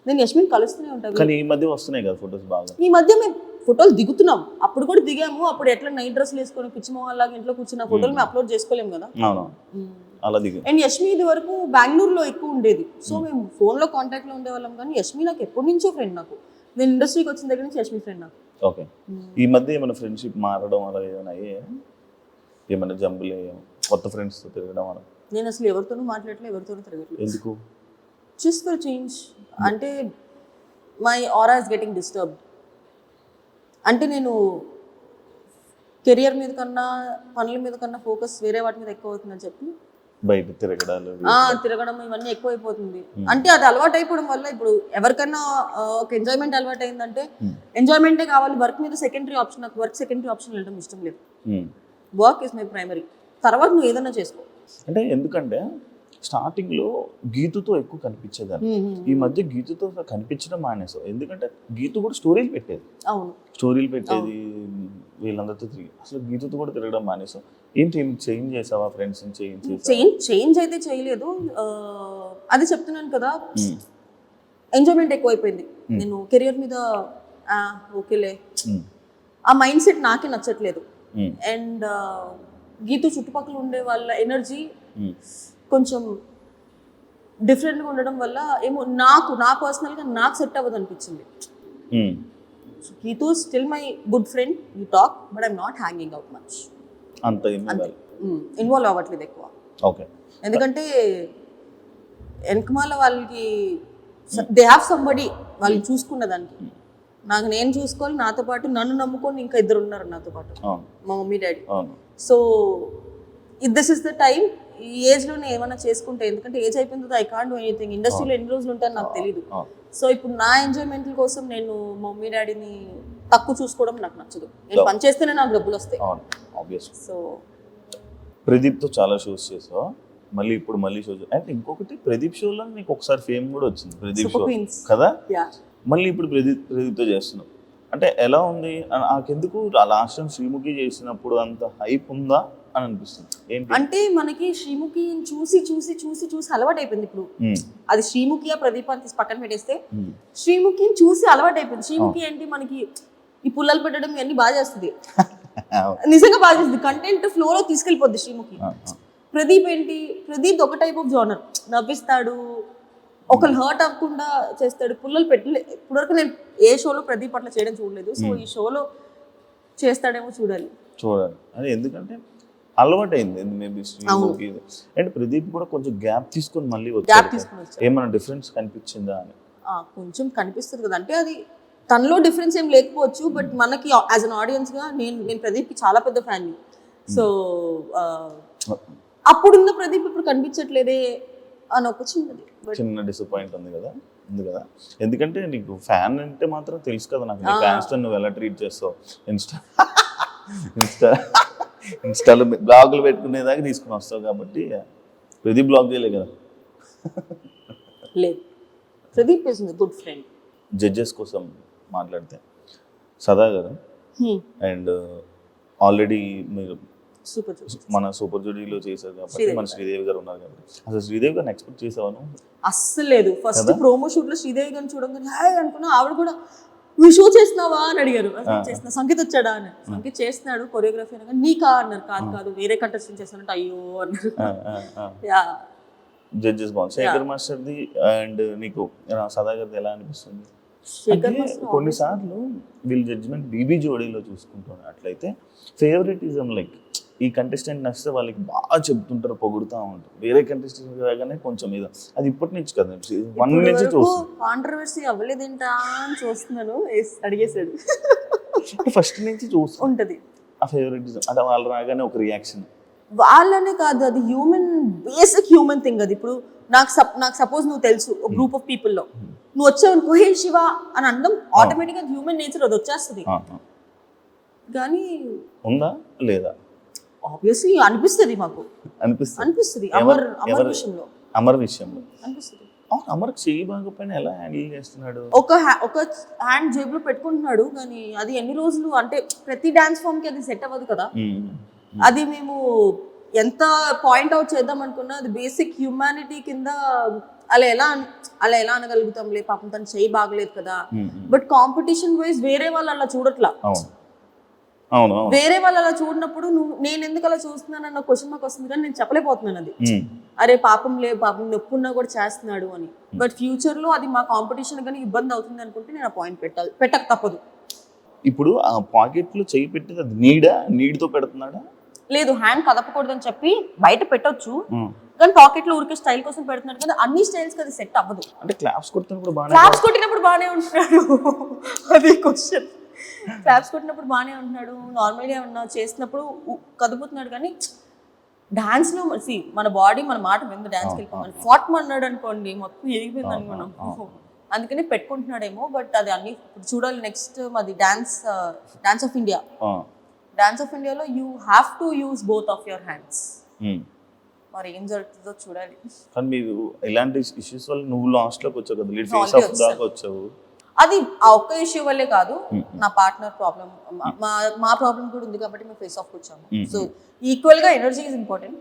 నేను యష్మిని కలుస్తూనే ఉంటాను. కానీ ఈ మధ్య వస్తున్నాయి కదా ఫొటోస్ బాగా. ఈ మధ్య మేము ఫోటోలు దిగుతున్నాం, అప్పుడు కూడా దిగాము. అప్పుడు ఎట్లా నైట్ డ్రెస్లు వేసుకొని పిచ్చి మొహాల్లాగా ఇంట్లో కూర్చున్న ఫోటోలు మేము అప్లోడ్ చేసుకోలేము కదా. అవును, అలా దిగు. అండ్ యష్మి ఇది వరకు బెంగళూరులో ఎక్కువ ఉండేది, సో మేము ఫోన్లో కాంటాక్ట్లో ఉండేవాళ్ళం. కానీ యష్మి నాకు ఎప్పటి నుంచో ఫ్రెండ్. నాకు నేను ఇండస్ట్రీకి వచ్చిన దగ్గర నుంచి యష్మి ఫ్రెండ్ నాకు. ఓకే, ఈ మధ్య ఏమైనా ఫ్రెండ్షిప్ మారడం అలా ఏమైనా అయ్యే, ఏమైనా జంబులు కొత్త ఫ్రెండ్స్తో తిరగడం అలా? నేను అసలు ఎవరితోనూ మాట్లాడలేదు, ఎవరితోనూ తిరగట్లేదు. ఎందుకు? Just for change. అంటే my aura is getting disturbed. అంటే నేను కెరియర్ మీద కన్నా పనుల మీద కన్నా ఫోకస్ వేరే వాటి మీద ఎక్కువ అవుతుందని చెప్పి బయట తిరగడాలు తిరగడం ఇవన్నీ ఎక్కువైపోతుంది. అంటే అది అలవాటు అయిపోవడం వల్ల ఇప్పుడు ఎవరికైనా ఒక ఎంజాయ్మెంట్ అలవాటు అయిందంటే ఎంజాయ్మెంటే కావాలి, వర్క్ మీద సెకండరీ ఆప్షన్. నాకు వర్క్ సెకండరీ ఆప్షన్ వెళ్ళడం ఇష్టం లేదు. వర్క్ ఇస్ మై ప్రైమరీ, తర్వాత నువ్వు ఏదైనా చేసుకో. అంటే ఎందుకంటే స్టార్టింగ్లో గీతుతో ఎక్కువ కనిపించేదాన్ని, ఈ మధ్య గీతుతో కనిపించడం మానేసావు. ఎందుకంటే గీతు కూడా స్టోరీలు పెట్టేది. అవును, స్టోరీలు పెట్టేది వీళ్ళందరితో తిరిగి. అసలు గీతుతో కూడా తిరగడం మానేసావు. ఏంటి చేంజ్ చేసావా? ఫ్రెండ్స్ చేంజ్ అయితే చేయలేదు. అది చెప్తున్నాను కదా, ఎంజాయ్మెంట్ ఎక్కువైపోయింది. నేను కెరియర్ మీద ఓకేలే, ఆ మైండ్ సెట్ నాకే నచ్చట్లేదు. అండ్ గీతు చుట్టుపక్కల ఉండే వాళ్ళ ఎనర్జీ కొంచెం డిఫరెంట్గా ఉండడం వల్ల ఏమో నా పర్సనల్గా నాకు సెట్ అవ్వదు అనిపించింది. Geethu still my good friend, you talk, but I'm not hanging out much. అంతే ఇన్వాల్వ్ అవ్వట్లేదు ఎక్కువ. ఓకే, ఎందుకంటే వెనకమాల వాళ్ళకి దే హ్యావ్ సంబడి వాళ్ళని చూసుకున్న దానికి. నాకు నేను చూసుకోవాలి, నాతో పాటు నన్ను నమ్ముకొని ఇంకా ఇద్దరు ఉన్నారు నాతో పాటు, మా mummy daddy. So this is the time. ఈ ఏజ్లోనే ఏమైనా చేసుకుంటే, ఎందుకంటే ఏజ్ అయిపోయిన తర్వాత ఐ కాంట్ డూ ఎనీథింగ్. ఇండస్ట్రీలో ఎన్ని రోజులు ఉంటాను నాకు తెలియదు. సో ఇప్పుడు నా ఎంజాయ్మెంట్ కోసం నేను మమ్మీ డాడీని తక్కువ చూసుకోవడం నాకు నచ్చదు. నేను పని చేస్తేనే నాకు డబ్బులు వస్తాయి. సో ప్రదీప్తో చాలా షోస్ చేసావు, మళ్ళీ ఇప్పుడు మళ్ళీ షోస్. అంటే ఇంకొకటి, ప్రదీప్ షోలో నీకు ఒకసారి ఫేమ్ కూడా వచ్చింది, ప్రదీప్ షో కదా. మళ్ళీ ఇప్పుడు ప్రదీప్తో చేస్తున్నావు. అంటే ఎలా ఉంది? నాకెందుకు లాస్ట్ టైం శ్రీముఖి చేసినప్పుడు అంత హైప్ ఉందా అని అనిపిస్తుంది. ఏంటి అంటే మనకి శ్రీముఖి చూసి చూసి చూసి చూసి అలవాటు అయిపోయింది. ఇప్పుడు అది శ్రీముఖి ప్రదీప్ అని తీసి పక్కన పెట్టేస్తే శ్రీముఖిని చూసి అలవాటు అయిపోయింది. శ్రీముఖి ఏంటి మనకి ఈ పుల్లలు పెట్టడం ఇవన్నీ బాగా చేస్తుంది, నిజంగా బాగా చేస్తుంది. కంటెంట్ ఫ్లోలో తీసుకెళ్ళిపోద్ది శ్రీముఖి. ప్రదీప్ ఏంటి, ప్రదీప్ ఒక టైప్ ఆఫ్ జోనర్, నవ్విస్తాడు, ఒకళ్ళు హర్ట్ అవ్వకుండా చేస్తాడు. పుల్లలు పెట్టలే ఇప్పటివరకు నేను ఏ షోలో ప్రదీప్ అట్లా చేయడం చూడలేదు. సో ఈ షోలో చేస్తాడేమో చూడాలి. అది ఎందుకంటే అలవాటు అయింది మేబీ శ్రీముఖి. అండ్ ప్రదీప్ కూడా కొంచెం గ్యాప్ తీసుకొని మళ్ళీ వచ్చాడు. ఏమైనా డిఫరెన్స్ కనిపించిందా అని? కొంచెం కనిపిస్తుంది కదా. అంటే అది తనలో డిఫరెన్స్ ఏం లేకపోవచ్చు, బట్ మనకి యాజ్ అన్ ఆడియన్స్గా నేను ప్రదీప్కి చాలా పెద్ద ఫ్యాన్. సో అప్పుడున్న ప్రదీప్ ఇప్పుడు కనిపించట్లేదే అని ఒక చిన్న డిసప్పాయింట్ ఉంది కదా. ఎందుకంటే నీకు ఫ్యాన్ అంటే మాత్రం తెలుసు కదా నాకు, నీ ఫ్యాన్స్ నువ్వు ఎలా ట్రీట్ చేస్తావు. ఇన్స్టాలో బ్లాగులు పెట్టుకునేదాకా తీసుకుని వస్తావు కాబట్టి ప్రదీప్ బ్లాగ్ చేయలే కదా. లేదు, Pradeep is good friend. Judges కోసం మాట్లాడితే సదా గారు అండ్ ఆల్రెడీ మీరు మన సూపర్ జూడీలో చేశారు కాబట్టి, మన శ్రీదేవి గారు ఉన్నారు కాబట్టి, అసలు శ్రీదేవి గారిని ఎక్స్పెక్ట్ చేసావాను? అస్సలు లేదు. ఫస్ట్ ప్రోమో షూట్ లో శ్రీదేవి గారిని చూడగానే హాయ్ అనుకున్నా. ఆవిడ కూడా నువ్వు షో చేస్తున్నావా అని అడిగారు. చేస్తున్నా. సంగీత్ వచ్చాడా అని. సంగీత్ చేస్తున్నాడు కొరియోగ్రఫీ అనగా నీకా అన్నారు. కాదు వేరే కంటెస్టెంట్ చేస్తానంటే అయ్యో అన్నారు. జడ్జెస్ బాగుంది. శేఖర్ మాస్టర్ది అండ్ నీకు సదా గారిది ఎలా అనిపిస్తుంది? కొన్నిసార్లు వీళ్ళ జడ్జిమెంట్ బీబీ జోడీలో చూసుకుంటున్నట్లయితే ఫేవరెటిజం లైక్ ఈ కంటెస్టెంట్ నచ్చితే వాళ్ళకి బాగా చెప్తుంటారు, పొగుడుతూ ఉంటారు. వేరే కంటెస్టెంట్ రాగానే కొంచెం ఇది అది ఇప్పటి నుంచి కదా, 1 నుంచి చూస్తాను. కాంట్రవర్సీ అవ్వలేదేంటా అని చూస్తున్నాను. అడిగేసాడు. ఫస్ట్ నుంచి చూస్తాను ఉంటది ఆ ఫేవరెటిజం. అంటే వాళ్ళు రాగానే ఒక రియాక్షన్. వాళ్ళనే కాదు, అది హ్యూమన్, బేసిక్ హ్యూమన్ థింగ్ అది. ఇప్పుడు నాకు సపోజ్ నువ్వు తెలుసు ఒక గ్రూప్ ఆఫ్ పీపుల్లో, నువ్వు వచ్చావు హే శివ అని అనడం ఆటోమేటిక్గా హ్యూమన్ నేచర్, అది వచ్చేస్తుంది. కానీ ఉందా లేదా? ఆబ్వియస్లీ అనిపిస్తుంది, మాకు అనిపిస్తుంది. అమర్ విషయంలో అనిపిస్తుంది. అమర్కి చెయ్యి బాగోపోయినా ఎలా హ్యాండిల్ చేస్తున్నాడు? ఒక హ్యాండ్ జేబులో పెట్టుకుంటున్నాడు, కానీ అది ఎన్ని రోజులు అంటే ప్రతి డాన్స్ ఫామ్ కి అది సెట్ అవ్వదు కదా. అది మేము ఎంత పాయింట్ అవుట్ చేద్దాం అనుకున్నా అది బేసిక్ హ్యూమానిటీ కింద అలా ఎలా అనగలుగుతాంలే, పాపం తను చెయ్యి బాగలేదు కదా. బట్ కాంపిటీషన్ వైజ్ వేరే వాళ్ళు అలా చూడట్లా. వేరే వాళ్ళు అలా చూడనప్పుడు నేను ఎందుకు అలా చూస్తున్నానన్న క్వశ్చన్ మార్క్ వస్తుంది, కానీ నేను చెప్పలేకపోతున్నాను అది. అరే పాపం నొప్పి ఉన్నా కూడా చేస్తున్నాడు అని. బట్ ఫ్యూచర్ లో అది మా కాంపిటీషన్ కానీ ఇబ్బంది అవుతుంది అనుకుంటే నేను ఆ పాయింట్ పెట్టక తప్పదు. ఇప్పుడు ఆ పాకెట్ లో చెయ్యి పెట్టేది అది నీడ్తో పెడుతున్నాడా? లేదు, హ్యాండ్ కదపకూడదని చెప్పి బయట పెట్టొచ్చు, కానీ పాకెట్ లో ఊరికే స్టైల్ కోసం పెడుతున్నాడు కదా. అన్ని స్టైల్స్ అది సెట్ అవ్వదు. అంటే క్లాప్స్ కొట్టినప్పుడు బాగానే ఉంటున్నాడు. అది క్వశ్చన్. క్లాప్స్ కొట్టినప్పుడు బాగానే ఉంటున్నాడు, నార్మల్గా ఏమన్నా చేసినప్పుడు కదుపుతున్నాడు. కానీ డాన్స్ లో మన బాడీ మన మాట విందు. డాన్స్కి వెళ్ళిపోమని ఫాట్ అన్నాడు అనుకోండి, మొత్తం ఎదిగిపోయింది అనుకున్నాం. అందుకని పెట్టుకుంటున్నాడేమో. బట్ అది అన్ని చూడాలి. నెక్స్ట్ మాది dance of India. Dance of ఇండియాలో you have to use both of your hands. మరి ఏం జరుగుతుందో చూడాలి. కానీ మీరు ఇలాంటి ఇష్యూస్ వల్ల నువ్వు లాస్ట్ లోకి వచ్చావు కదా, లీడ్ ఫేస్ ఆఫ్ దాకా వచ్చావు. అది ఆ ఒక్క ఇష్యూ వల్లే కాదు, నా పార్ట్నర్ ప్రాబ్లం, మా ప్రాబ్లం కూడా ఉంది కాబట్టి మేము ఫేస్ ఆఫ్ వచ్చాము. సో ఈక్వల్ గా energy is important.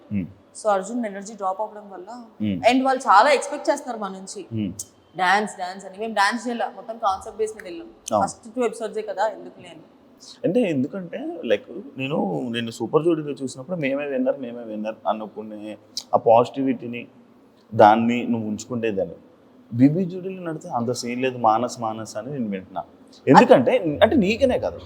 So Arjun energy drop అవ్వడం వల్ల, అండ్ వాళ్ళు చాలా ఎక్స్పెక్ట్ చేస్తున్నారు మన నుంచి డాన్స్ అని. మేము డాన్స్ చేయాలి, మొత్తం కాన్సెప్ట్ బేస్ మీద వెళ్ళాం. ఫస్ట్ 2 ఎపిసోడ్సే కదా, ఎందుకులే అని. అంటే ఎందుకంటే లైక్ నేను సూపర్ జోడీలో చూసినప్పుడు మేమే విన్నర్ అనుకునే ఆ పాజిటివిటీని దాన్ని నువ్వు ఉంచుకుంటేదాన్ని. బీబీ జోడీలో నడితే అంత సీన్ లేదు, మానస్ అని నేను వింటున్నా. ఎందుకంటే అంటే నీకనే కాదు,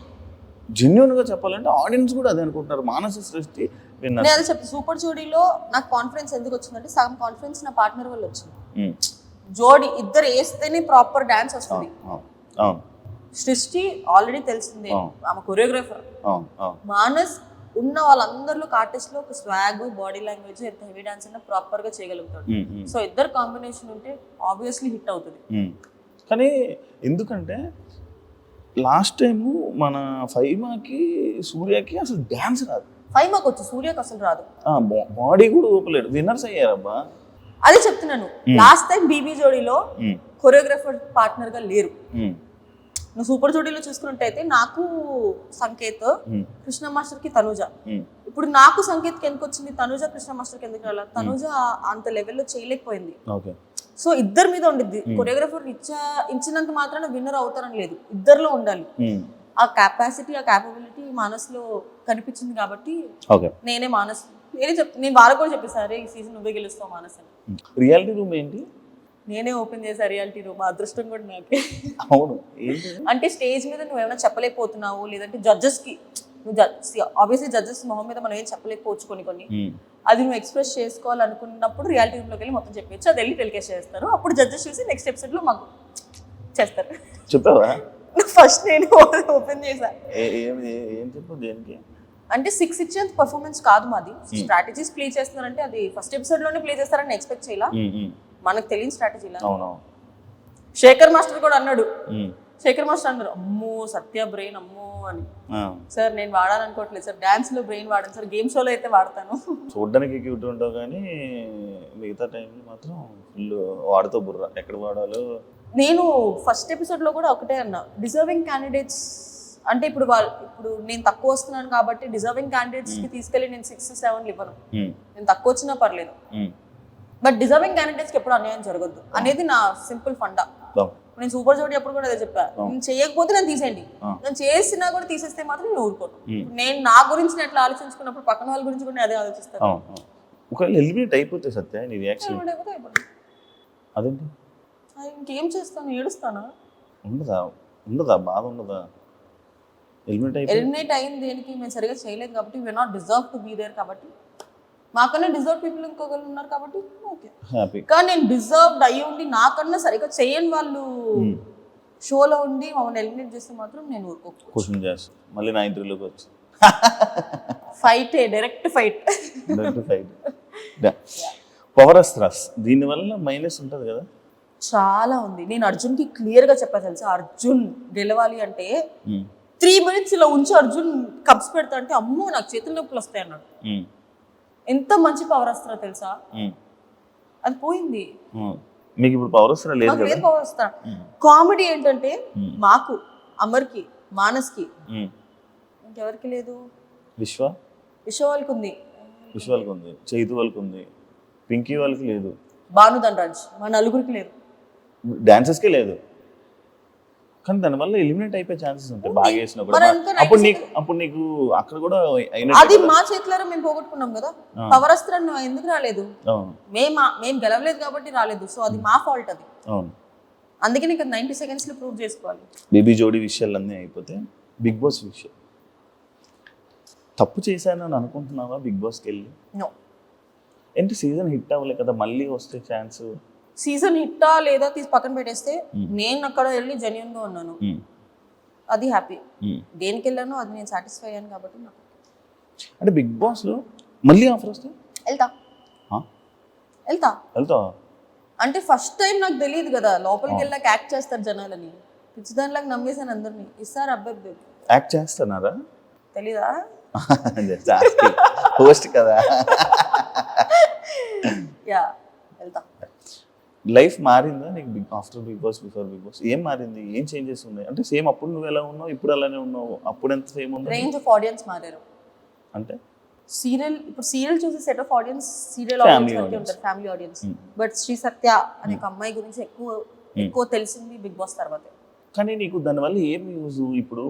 జెన్యున్గా చెప్పాలంటే ఆడియన్స్ కూడా అదే అనుకుంటున్నారు. మానస సృష్టి విన్నర్. నేను చెప్తా, సూపర్ జోడీలో నాకు కాన్ఫిడెన్స్ ఎందుకు వచ్చిందంటే సగం కాన్ఫిడెన్స్ నా పార్ట్నర్ వల్ల వచ్చింది. జోడీ ఇద్దరు వేస్తేనే ప్రాపర్ డాన్స్ వస్తుంది. సృష్టి ఆల్రెడీ తెలిసిందే, ఆమె కొరియోగ్రాఫర్. మానస్ ఉన్న వాళ్ళందరిలో ఆర్టిస్ట్ లో ఒక స్వాగ్, బాడీ లాంగ్వేజ్, ఎంత హెవీ డాన్స్ అయినా ప్రాపర్ గా చేయగలుగుతాడు. సో ఇద్దరు కాంబినేషన్ ఉంటే ఆబ్వియస్లీ హిట్ అవుతుంది. కానీ ఎందుకంటే లాస్ట్ టైము మన ఫైమాకి సూర్యకి అసలు డాన్స్ రాదు. ఫైమాకి వచ్చు, సూర్యకి అసలు రాదు. బాడీ కూడా ఊపలేడు. విన్నర్స్ అయ్యారబ్బా. అదే చెప్తున్నాను, లాస్ట్ టైం బీబీ జోడీలో కొరియోగ్రాఫర్ పార్ట్నర్ గా లేరు. నువ్వు సూపర్ జోడీలో చూసుకున్నట్టయితే నాకు సంకేత్, కృష్ణ మాస్టర్ కి తనుజ. ఇప్పుడు నాకు సంకేత్ కి ఎందుకు వచ్చింది, తనుజ కృష్ణ మాస్టర్ కి ఎందుకు రాలేదు? తనుజ అంత లెవెల్లో చేయలేకపోయింది. సో ఇద్దరి మీద ఉండిద్ది. కొరియోగ్రాఫర్ ఇచ్చినంత మాత్రాన విన్నర్ అవుతారని లేదు, ఇద్దరిలో ఉండాలి. ఆ కెపాసిటీ, ఆ క్యాపబిలిటీ మానస్లో కనిపించింది కాబట్టి నేనే నేను వాళ్ళకు కూడా చెప్పేసారు ఈ సీజన్ నువ్వే గెలుస్తావు మానస్ అని. రియాలిటీ రూమ్ ఏంటి? నేనే ఓపెన్ చేసా రియాలిటీ రూమ్. అదృష్టం కూడా నాకే. అవును. అంటే స్టేజ్ మీద నువ్వేమైనా చెప్పలేకపోతున్నావు, లేదంటే జడ్జెస్ కి ఆబ్వియస్లీ జడ్జెస్ మొహం మీద మనం ఏం చెప్పలేకపోవచ్చు కొన్ని అది నువ్వు ఎక్స్ప్రెస్ చేసుకోవాలనుకున్నప్పుడు రియాలిటీ రూమ్ లోకి వెళ్ళి మొత్తం చెప్పచ్చు. అది వెళ్ళి టెలికాస్ట్ చేస్తారు. అప్పుడు జడ్జెస్ చూసి నెక్స్ట్ ఎపిసోడ్ లో మాకు చేస్తారు. చెప్పావా? ఫస్ట్ నేను ఓపెన్ చేసా. ఏం చెప్పు దేనికి అంటే 6 ఇచ్చేంత పర్ఫార్మెన్స్ కాదు మాది. స్ట్రాటజీస్ ప్లే చేస్తున్నారంటే అది ఫస్ట్ ఎపిసోడ్ లోనే ప్లే చేస్తారని ఎక్స్పెక్ట్ చేయాల. మనకు తెలియని స్ట్రాటజీలా. శేఖర్ మాస్టర్ కూడా అన్నాడు, అమ్మో సత్య బ్రెయిన్ అమ్మో అని. సార్ నేను వాడాలనుకోవట్లేదు సార్, డాన్స్ లో బ్రెయిన్ వాడాను సార్, గేమ్ షోలో అయితే వాడతాను. చూడడానికి క్యూట్ ఉంటావు కానీ మిగతా టైంలో మాత్రం ఫుల్ వాడుతూ బుర్ర ఎక్కడ వాడాలో. నేను ఫస్ట్ ఎపిసోడ్ లో కూడా ఒకటే అన్నా, డిజర్వింగ్ క్యాండిడేట్స్ అంటే ఇప్పుడు నేను తక్కువ వస్తున్నాను కాబట్టి డిజర్వింగ్ క్యాండిడేట్స్ కి తీసుకెళ్ళి నేను 6, 7 ఇవ్వను. నేను తక్కువ వచ్చినా పర్లేదు, బట్ డిజర్వింగ్ క్యాండిడేట్స్ కి ఎప్పుడు అన్యాయం జరగద్దు అనేది నా సింపుల్ ఫండా. నేను సూపర్ జోడీ అప్పుడు కూడా అదే చెప్పా, నేను చేయకపోతే నేను తీసేయండి, నేను చేసినా కూడా తీసేస్తే మాత్రం నేను ఊరుకోను. నేను నా గురించి నేను ఎట్లా ఆలోచించుకున్నప్పుడు పక్కన వాళ్ళ గురించి కూడా అదే ఆలోచిస్తాను. ఒకవేళ ఎలిమినేట్ అయిపోతే సత్య నీ రియాక్షన్ అదేంటి? ఇంకేం చేస్తాను, ఏడుస్తానా? ఉండదా బాధ ఉండదా? ఎలిమినేట్ అయిపోయి ఎలిమినేట్ అయింది దేనికి, మేము సరిగా చేయలేదు కాబట్టి, we are not deserve to be there కాబట్టి, మాకన్నా డిజర్వ్ పీపుల్ ఇంకొకరు ఉన్నారు కాబట్టి ఓకే. హ్యాపీ. కానీ నేను డిజర్వ్డ్ అయ్యి ఉండి నాకన్నా సరిగా చేయని వాళ్ళు షోలో ఉండి మమ్మల్ని ఎలిమినేట్ చేస్తే మాత్రం నేను ఊరుకోకు. క్వశ్చన్ చేస్తా మళ్ళీ నా ఇంటర్వ్యూలోకి వచ్చి fight, direct fight. Power astras దీనివల్ల మైనస్ ఉంటుంది కదా. చాలా ఉంది. నేను అర్జున్కి క్లియర్గా చెప్పాను తెలుసా, అర్జున్ గెలవాలి అంటే 3 minutes ఇలా ఉంచి అర్జున్ కప్స్ పెడతా అంటే అమ్మో నాకు చేతుల నొప్పులు వస్తాయి అన్నాడు. ఎంత మంచి పవర్ అస్త్రా తెలుసా, అది పోయింది. మీకు ఇప్పుడు పవర్ అస్త్రా లేదు కదా. పవర్ అస్త్రా కామెడీ ఏంటంటే మాకు, అమర్కి, మానస్కి, ఇంకెవరికి లేదు. విశ్వ వాళ్ళకి ఉంది, చైతు వాళ్ళకి ఉంది, పింకీ వాళ్ళకి లేదు, భానుధనరాజ్ మా నలుగురికి లేదు, డాన్సెస్కే లేదు. కానీ దానివల్ల ఎలిమినేట్ అయిపోయే ఛాన్సెస్ ఉంటాయి బాగా వేసినా కూడా. అప్పుడు నీకు అక్కడ కూడా అది మా చేతులారా మేము పోగొట్టుకున్నాం కదా. పవర్ అస్త్రాన్ని ఎందుకు రాలేదు, మేము గెలవలేదు కాబట్టి రాలేదు. సో అది మా ఫాల్ట్. అది అందుకే నీకు 90 seconds లో ప్రూవ్ చేసుకోవాలి. బేబీ జోడీ విషయాలన్నీ అయిపోతే బిగ్ బాస్ విషయం తప్పు చేశాను అని అనుకుంటున్నావా బిగ్ బాస్కి వెళ్ళి? నో. ఏంటి సీజన్ హిట్ అవ్వలే కదా, మళ్ళీ వస్తే ఛాన్స్. సీజన్ హిట్టా లేదా తీసి పక్కన పెట్టేస్తే నేను అక్కడ వెళ్ళి జెన్యూన్ గా ఉన్నాను, అది హ్యాపీ. దేనికి వెళ్ళానో అది నేను సాటిస్ఫై అయ్యాను కాబట్టి నాకు. అంటే బిగ్ బాస్ లో మళ్ళీ ఆఫర్ వస్తే వెళ్తా అంటే ఫస్ట్ టైం నాకు తెలియదు కదా, లోపలికి వెళ్ళాక యాక్ట్ చేస్తారు జనాలని. పిచ్చిదానిలాగా నమ్మేసాను అందరినీ. ఇస్తారు అబ్బాయి యాక్ట్ చేస్తున్నారా తెలీదా, హోస్ట్ కదా. యా వెళ్తా. లైఫ్ మారిందా నీకు after Bigg Boss, before Bigg Boss? ఏం మారింది, ఏం చేంజెస్ ఉన్నాయి? అంటే సేమ్ అప్పుడు నువ్వు ఎలా ఉన్నావు, ఇప్పుడు అలానే ఉన్నావు? అప్పుడు ఎంత సేమ్ ఉంది? రేంజ్ ఆఫ్ ఆడియన్స్ మారారు. అంటే ఇప్పుడు సీరియల్ చూసే set of audience serial audience ఉంటారు, ఫ్యామిలీ ఆడియన్స్. బట్ శ్రీ సత్య అనే ఒక అమ్మాయి గురించి ఎక్కువ తెలిసింది బిగ్ బాస్ తర్వాత. కానీ నీకు దానివల్ల ఏం యూజ్? ఇప్పుడు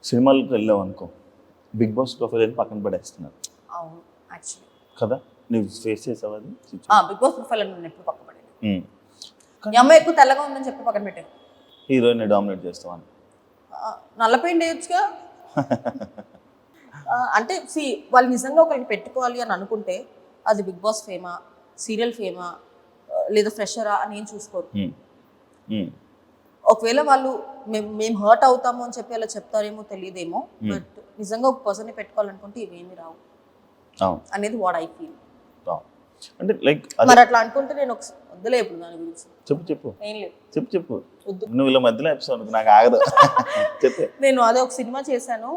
సినిమాలకు వెళ్ళావు అనుకో, బిగ్ బాస్ ప్రొఫైల్ అని పక్కన పడేస్తున్నారు. అవును యాక్చువల్లీ కదా, నువ్వు ఫేస్ చేసావు అది? బిగ్ బాస్ ప్రొఫైల్ అని నేను ఎప్పుడు పక్కన పడేది. ఈ అమ్మాయి ఎక్కువ తెల్లగా ఉందని చెప్పి పక్కన పెట్టాను. హీరోయిన్ డామినేట్ చేస్తావని నల్ల పెయింట్ వేయొచ్చుగా. అంటే వాళ్ళు నిజంగా ఒకరికి పెట్టుకోవాలి అని అనుకుంటే అది బిగ్ బాస్ ఫేమా, సీరియల్ ఫేమా, లేదా ఫ్రెషరా అని ఏం చూసుకోరు. ఒకవేళ వాళ్ళు మేము హర్ట్ అవుతాము అని చెప్పి అలా చెప్తారేమో తెలియదేమో, బట్ నిజంగా ఒక పర్సన్ని పెట్టుకోవాలనుకుంటే ఇవేమి రావు అనేది వాట్ ఐ ఫీల్. అంటే లైక్ మరి అట్లా అనుకుంటే నేను వద్దులే ఇప్పుడు దాని గురించి. చెప్పు ఏం లేదు, చెప్పు. నువ్వు ఇలా మధ్యలో ఎపిసోడ్ నాకు ఆగదు. చెప్పు. నేను అదే ఒక సినిమా చేశాను,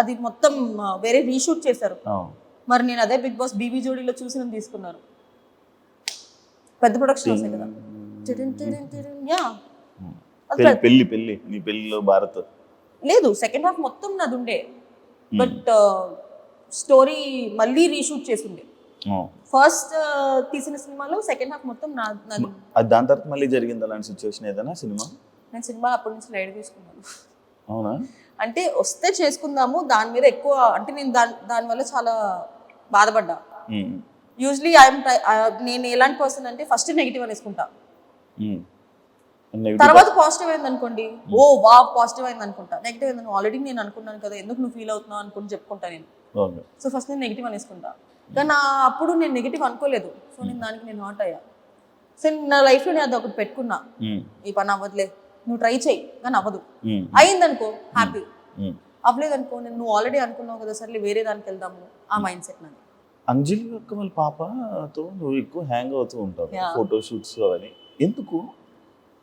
అది మొత్తం వేరే రీషూట్ చేశారు. మరి నేను అదే బిగ్ బాస్ బీబీ జోడీలో చూసి తీసుకున్నారు. పెద్ద ప్రొడక్షన్ వస్తాయి కదా. పెళ్లి నీ పెళ్లిలో భారత్ లేదు, సెకండ్ హాఫ్ మొత్తం నాది ఉండే, బట్ స్టోరీ మళ్ళీ రీషూట్ చేసిండే. ఫస్ట్ తీసిన సినిమాలో సెకండ్ హాఫ్ మొత్తం నాది. దాని తర్వాత మళ్ళీ జరిగింది అలాంటి సిచ్యువేషన్ ఏదైనా సినిమా? నేను సినిమా అప్పటి నుంచి లైట్ తీసుకున్నాను. అవునా? అంటే వస్తే చేసుకుందాము దాని మీద ఎక్కువ, అంటే నేను దానివల్ల చాలా బాధపడ్డా. యూజువలీ నేను ఎలాంటి పర్సన్ అంటే ఫస్ట్ నెగిటివ్ అనేసుకుంటా, తర్వాత పాజిటివ్ అయింది అనుకోండి, ఓ వా పాజిటివ్ అయింది అనుకుంటా. నెగిటివ్ అయింది ఆల్రెడీ నేను అనుకున్నాను కదా, ఎందుకు నువ్వు ఫీల్ అవుతున్నావు అనుకుని చెప్పుకుంటా నేను. సో ఫస్ట్ నేను నెగిటివ్ అనేసుకుంటా, కానీ అప్పుడు నేను నెగిటివ్ అనుకోలేదు. సో నేను దానికి హర్ట్ అయ్యా. సో నా లైఫ్లో నేను అది ఒకటి పెట్టుకున్నా, ఈ పని అవ్వదులే, నువ్వు ట్రై చెయ్యి, కానీ అవ్వదు. అయిందనుకో హ్యాపీ, అవ్వలేదనుకో నువ్వు ఆల్రెడీ అనుకున్నావు కదా, సర్లే వేరే దానికి వెళ్దాము, ఆ మైండ్ సెట్ నాది. అంజలి యొక్క వాళ్ళ పాపతో నువ్వు ఎక్కువ హ్యాంగ్ అవుతూ ఉంటావు, ఫోటో షూట్స్ అవన్నీ. ఎందుకు?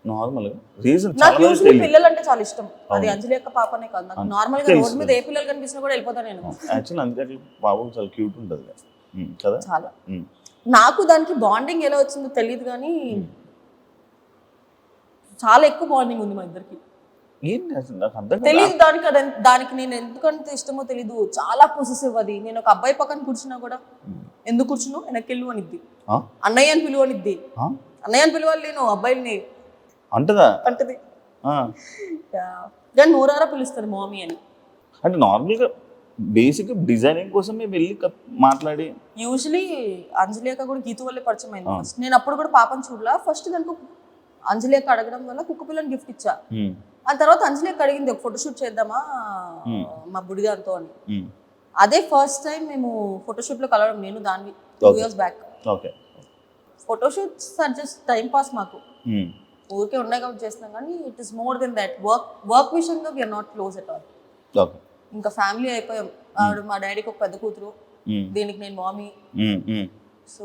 నార్మల్గా రీజన్ నాకు యూజువల్లీ పిల్లలు అంటే చాలా ఇష్టం. అది అంజలి యొక్క పాపనే కాదు, నాకు నార్మల్ గా రోడ్ మీద ఏ పిల్లలు కనిపించినా కూడా వెళ్ళిపోతాను నేను. యాక్చువల్లీ అందుకే పాపం చాలా క్యూట్ ఉంటుంది కదా. చాలా. నాకు దానికి బాండింగ్ ఎలా వచ్చిందో తెలియదు, కానీ చాలా ఎక్కువ బాండింగ్ ఉంది మా ఇద్దరికి. తెలియదు దానికి నేను ఎందుకంటే ఇష్టమో తెలీదు, చాలా పొసెసివ్ అది. నేను ఒక అబ్బాయి పక్కన కూర్చున్నా కూడా ఎందుకు కూర్చున్నావు వెనక్కెళ్ళు అనిద్ది, అన్నయ్య అని పిలువ అనిద్ది. అన్నయ్య అని పిలవాలి నేను అబ్బాయిని అంటది, కానీ నోరారా పిలుస్తుంది మామీ అని. అంటే నార్మల్గా బేసిక్ డిజైనింగ్ కోసం మేము వెళ్ళి మాట్లాడి. యూజువలీ అంజలి అక్క కూడా గీతు వల్లే పరిచయం అయింది ఫస్ట్. నేను అప్పుడు కూడా పాపని చూడలా. ఫస్ట్ దానికి అంజలి అక్క అడగడం వల్ల కుక్క పిల్లని గిఫ్ట్ ఇచ్చా. ఆ తర్వాత అంజలికి అడిగింది ఒక ఫోటోషూట్ చేద్దామా మా బుడిగారితో అని. అదే ఫస్ట్ టైం మేము ఫోటోషూట్ లో కలవడం, నేను దాన్ని 2 years back. Okay. Photoshoots are just time pass మాకు, ఊరికే ఉన్నాయి కాబట్టి చేస్తున్నాం, కానీ it is more than that. Work విషయంగా we're not close at all. Okay. ఇంకా ఫ్యామిలీ అయిపోయాం. ఆవిడ మా డాడీకి ఒక పెద్ద కూతురు, దీనికి నేను మామీ. సో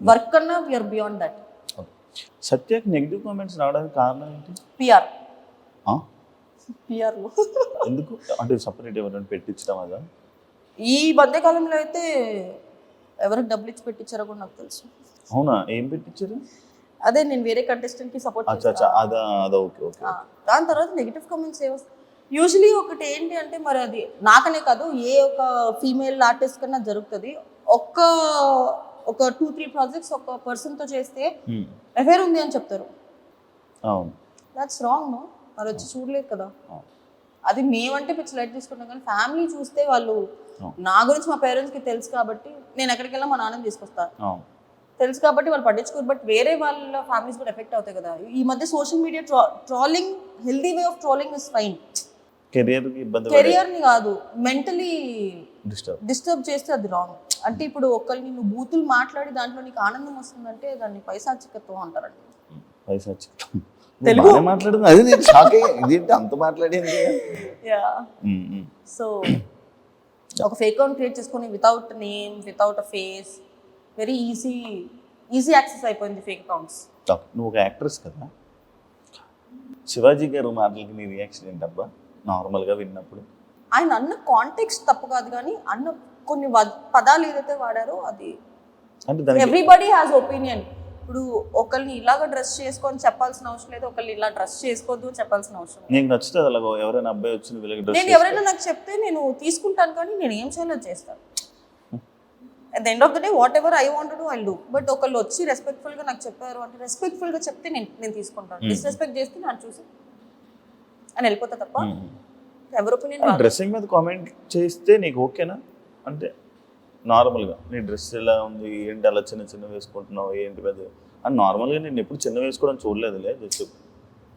వర్క్ కన్నా వీఆర్ బియాండ్ దట్. సత్యకి నెగిటివ్ కామెంట్స్ రావడానికి కారణం ఏంటి? పిఆర్ ఆ? పిఆర్ ఎందుకు అంటే సపరేట్ ఎవరైనా పెట్టించడం అదా? ఈ మధ్యకాలంలో అయితే ఎవరికి డబ్బులు ఇచ్చి పెట్టించారో కూడా నాకు తెలుసు. అవునా? ఏం పెట్టించారు? అదే నేను వేరే కంటెస్టెంట్ కి సపోర్ట్ అచ్చా అచ్చా, అదా అదా, ఓకే ఓకే. దాని తర్వాత నెగిటివ్ కామెంట్స్ ఏ వస్తాయి యూజువలీ. ఒకటి ఏంటి అంటే, మరి అది నాకనే కాదు ఏ ఒక ఫీమేల్ ఆర్టిస్ట్ కన్నా జరుగుతుంది. ఒక 2-3 ప్రాజెక్ట్స్ ఒక పర్సన్ తో చేస్తే అఫేర్ ఉంది అని చెప్తారు. అవును, దట్స్ రాంగ్. నో, మరి వచ్చి చూడలేదు కదా. అది మేమంటే పిచ్చి లైట్ తీసుకుంటాం, కానీ ఫ్యామిలీ చూస్తే వాళ్ళు, నా గురించి మా పేరెంట్స్కి తెలుసు కాబట్టి నేను ఎక్కడికి వెళ్ళా మా నాన్నని తీసుకొస్తాను, తెలుసు కాబట్టి వాళ్ళు పట్టించుకోరు. బట్ వేరే వాళ్ళ ఫ్యామిలీస్ కూడా ఎఫెక్ట్ అవుతాయి కదా. ఈ మధ్య social media trolling, healthy way of trolling is fine. కెరియర్ని కాదు, మెంటలీ డిస్టర్బ్ చేస్తే అది రాంగ్. అంటే ఇప్పుడు ఒకరిని నువ్వు బూతులు మాట్లాడి దాంట్లో నీకు ఆనందం వస్తుందంటే దాన్ని పైశాచికత్వం అంటారండి. పైశాచికత్వం తెలుగు మాట్లాడుతుంది, అది నేను షాక్ అయ్యా, ఇదేంటి అంత మాట్లాడింది. సో ఒక ఫేక్ అకౌంట్ క్రియేట్ చేసుకొని వితౌట్ నేమ్, వితౌట్ అ ఫేస్, వెరీ ఈజీ యాక్సెస్ అయిపోయింది ఫేక్ అకౌంట్స్. నువ్వు ఒక యాక్ట్రెస్ కదా, శివాజీ గారు మాటలకి నీ రియాక్షన్ ఏంటబ్బా నార్మల్గా విన్నప్పుడు? ఆయన అన్న కాంటెక్స్ట్ తప్పు కాదు, కానీ అన్న కొన్ని పదాలు ఏదైతే వాడారో అది ఎవ్రీబడి హ్యాస్ ఒపీనియన్. ఇప్పుడు ఒకరిని ఇలాగ డ్రెస్ చేసుకొని చెప్పాల్సిన అవసరం లేదు, ఒకరిని ఇలా డ్రెస్ చేసుకోవద్దు చెప్పాల్సిన అవసరం లేదు. నీకు నచ్చుతుంది అలాగో ఎవరైనా అబ్బాయి వచ్చి నేను ఎవరైనా నాకు చెప్తే నేను తీసుకుంటాను, కానీ నేను ఏం చేయాలో చేస్తాను. At the end of the day what ever I want do I do. But ఒకళ్ళు వచ్చి రెస్పెక్ట్ఫుల్గా నాకు చెప్పారు అంటే, రెస్పెక్ట్ఫుల్గా చెప్తే నేను తీసుకుంటాను. డిస్రెస్పెక్ట్ చేస్తే నాకు చూసి అని వెళ్ళిపోతా తప్ప ఎవరి ఒపీనియన్. డ్రెస్సింగ్ మీద కామెంట్ చేస్తే నీకు ఓకేనా? అంటే నార్మల్గా నీ డ్రెస్ ఎలా ఉంది, ఏంటి అలా చిన్న చిన్న వేసుకుంటున్నావు, ఏంటి పెద్ద అని నార్మల్గా నేను ఎప్పుడు చిన్న వేసుకోవడం చూడలేదులే. జస్ట్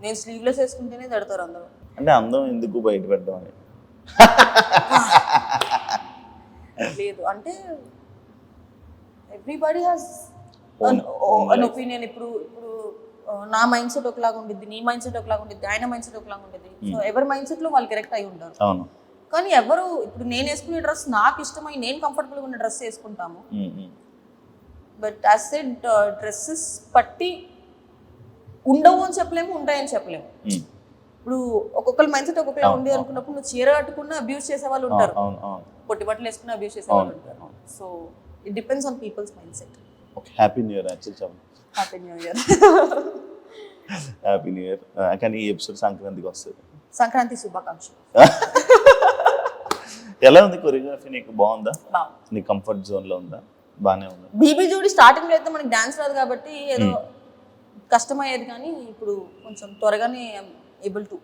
నేను స్లీవ్లెస్ వేసుకుంటేనే తడతారు అందరూ. అంటే అందం ఎందుకు బయట పెట్టడం అని లేదు, అంటే ఎవ్రీబడి హ్యాస్ అన్ ఒపీనియన్. ఇప్పుడు నా మైండ్ సెట్ ఒకలాగా ఉండిద్ది, నీ మైండ్ సెట్ ఒకలాగా ఉండిద్ది, ఆయన మైండ్ సెట్ ఒకలాగా ఉండిద్ది. సో ఎవరి మైండ్ సెట్ లో వాళ్ళు కరెక్ట్ అయి ఉంటారు. అవును. కానీ ఎవరు ఇప్పుడు నేను వేసుకునే డ్రెస్ నాకు ఇష్టమై నేను కంఫర్టబుల్గా ఉన్న డ్రెస్ వేసుకుంటాము. బట్ యాజ్ సెడ్ డ్రెస్సెస్ పట్టి ఉండవు అని చెప్పలేము, ఉంటాయని చెప్పలేము. ఇప్పుడు ఒక్కొక్కరు మైండ్ సెట్ ఒక్కొక్కలా ఉంది అనుకున్నప్పుడు నువ్వు చీర కట్టుకున్న అబ్యూస్ చేసే వాళ్ళు ఉంటారు, పొట్టి బట్టలు వేసుకున్న అబ్యూస్ చేసే వాళ్ళు ఉంటారు. So it depends on people's mind set. Happy new year. Happy new year. Happy new year. కానీ ఈ ఎపిసోడ్ సంక్రాంతికి వస్తుంది. సంక్రాంతి శుభాకాంక్షలు. ఎలా ఉంది కొరియోగ్రఫీ? నీకు బాగుందా? నీ కంఫర్ట్ జోన్ లో ఉందా? బానే ఉందా? బీబీ జోడి స్టార్టింగ్ లో అయితే మనకి డాన్స్ రాదు కాబట్టి ఏదో కష్టమయ్యేది, కానీ ఇప్పుడు కొంచెం త్వరగానే ఏబుల్ టు.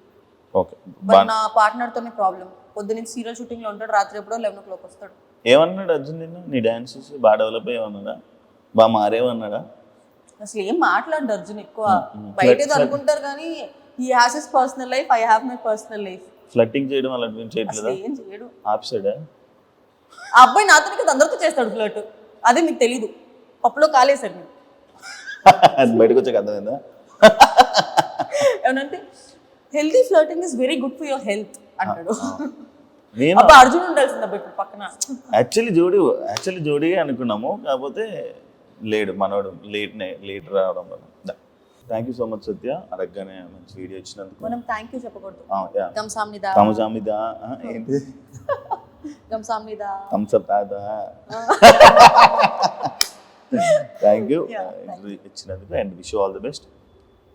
ఓకే. బట్ నా పార్ట్నర్ తోనే ప్రాబ్లం. పొద్దున్న సీరియల్ షూటింగ్ లో ఉంటాడు, రాత్రి ఎప్పుడో 11 o'clock వస్తాడు. ఏమన్నాడు అర్జున్ నిన్ను? నీ డాన్స్ చూసి బాగా డెవలప్ అయ్యేమన్నాడా, బాగా మారేమన్నాడా? అసలు ఏం మాట్లాడు అర్జున్ ఎక్కువ. బయట ఏదో అనుకుంటారు కానీ he has his personal life, I have my personal life. Flirting చేయడం అలాంటివి చేయట్లేదా? ఏం చేయడు. ఆప్సైడా? ఆ అబ్బాయి నాతోనే కదా అందరితో చేస్తాడు ఫ్లర్ట్. అదే మీకు తెలీదు, పప్పులో కాలేసాడు నేను. అది బయటకు వచ్చాక అర్థమైందా? ఏమంటే healthy flirting is very good for your health అంటాడు. నేను అబ్బా అర్జున్ ఉండాల్సింది అబ్బా ఇప్పుడు పక్కన. యాక్చువల్లీ జోడీగా అనుకున్నాము, కాకపోతే లేడు మనోడు, లేట్ రావడం వల్ల. థ్యాంక్ యూ సో మచ్ సత్య, అడగగానే మంచి వీడియో ఇచ్చినందుకు. మనం థ్యాంక్ యూ చెప్పకూడదు. గంసామిదా ఏంటి? గంసామిదా థమ్స్అప్ తాదా. థ్యాంక్ యూ ఇచ్చినందుకు and wish you all the best.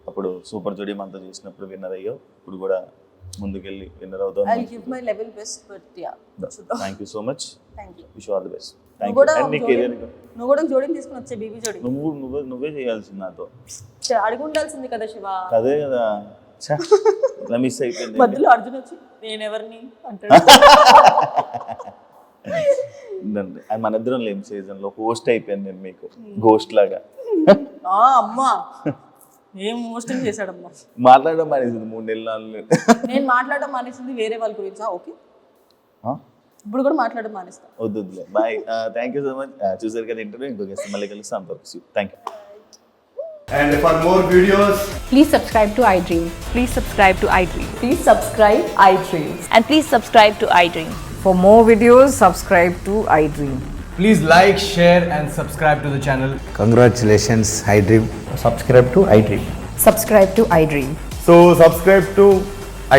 అప్పుడు సూపర్ జోడీ మనతో చేసినప్పుడు విన్నర్ అయ్యావు, ఇప్పుడు కూడా ముందుకెళ్ళి విన్నర్ అవుతావు. I'll give my level best, but yeah. Thank you so much. Thank you. Wish you all the best. Thank you. And నీ కెరీర్ నువ్వు కూడా జోడీని తీసుకుని వచ్చే బీబీ జోడీ. నువ్వే చేయాల్సింది నాతో. అడిగి ఉండాల్సింది కదా శివ. అదే కదా, ఇలా మిస్ అయిపోయింది. మధ్యలో అర్జున్ వచ్చి నేను ఎవరిని అంటాడు. మన ఇద్దరం లేని సీజన్ లో హోస్ట్ అయిపోయాను నేను మీకు, గోస్ట్ లాగా. అమ్మా ఏం మోస్టింగ్ చేశాడమ్మా. మాట్లాడడం మానేసింది 3 నెలలు 4 నెలలు. నేను మాట్లాడడం మానేసింది వేరే వాళ్ళ గురించి. ఓకే, ఇప్పుడు కూడా మాట్లాడడం మానేస్తా. వద్దులే. Bye, thank you so much. చూసారు కదా ఇంటర్వ్యూ. ఇంకో గెస్ట్ మళ్ళీ కలుస్తాం. Thank you. And for more videos, Please subscribe to iDream. Please subscribe to iDream. Please subscribe iDream. And please subscribe to iDream. For more videos, subscribe to iDream. please like, share and subscribe to the channel. Congratulations, iDream. Subscribe to iDream. Subscribe to iDream. So subscribe to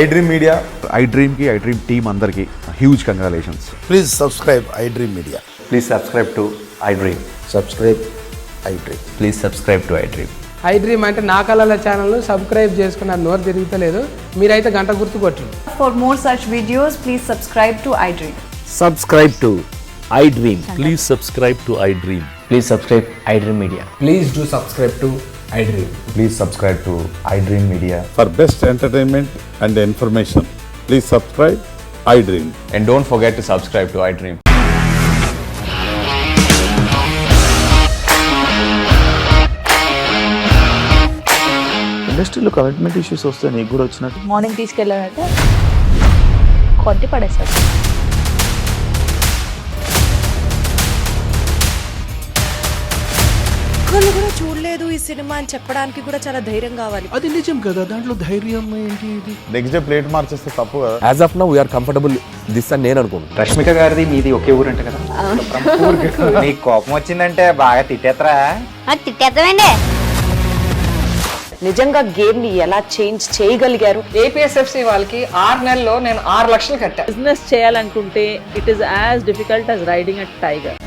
iDream Media. iDream ki iDream team andarki huge congratulations. Please subscribe iDream Media. Please subscribe to iDream. Subscribe iDream. Please subscribe to iDream. iDream అంటే నా కళల channel subscribe చేసుకున్న నోరు తిరుగుతలేదు, మీరైతే గంట గుర్తు కొట్టండి. For more such videos, please subscribe to iDream. Subscribe to iDream. Please subscribe to iDream. Please subscribe iDream Media. Please do subscribe to iDream. Please subscribe to iDream Media. For best entertainment and information, please subscribe iDream. And don't forget to subscribe to iDream. ఇండస్ట్రీలో commitment issues వస్తే నీకు కూడా వచ్చినట్టు. Morning తీసుకెళ్ళాలంటే కొట్టి పడేస్తాడు. ఒక్కళ్ళు కూడా చూడలేదు ఈ సినిమా అని చెప్పడానికి కూడా చాలా ధైర్యం కావాలి. అది నిజం కదా, దాంట్లో ధైర్యం ఏంటి? ఇది నెక్స్ట్ డే ప్లేట్ మార్చేస్తే తప్పు కదా. As of now, we are comfortable this అని నేను అనుకుంటున్నాను. రష్మిక గారిది మీది ఒకే ఊరంట కదా. నీకు కోపం వచ్చిందంటే బాగా తిట్టేత్తరా? తిట్టేద్దామండి. నిజంగా గేమ్ ని ఎలా చేంజ్ చేయగలిగారు? ఏపీఎస్ఎఫ్సి వాళ్ళకి 6 నెలల్లో నేను 6 లక్షలు కట్టా. బిజినెస్ చేయాలనుకుంటే it is as difficult as riding a tiger.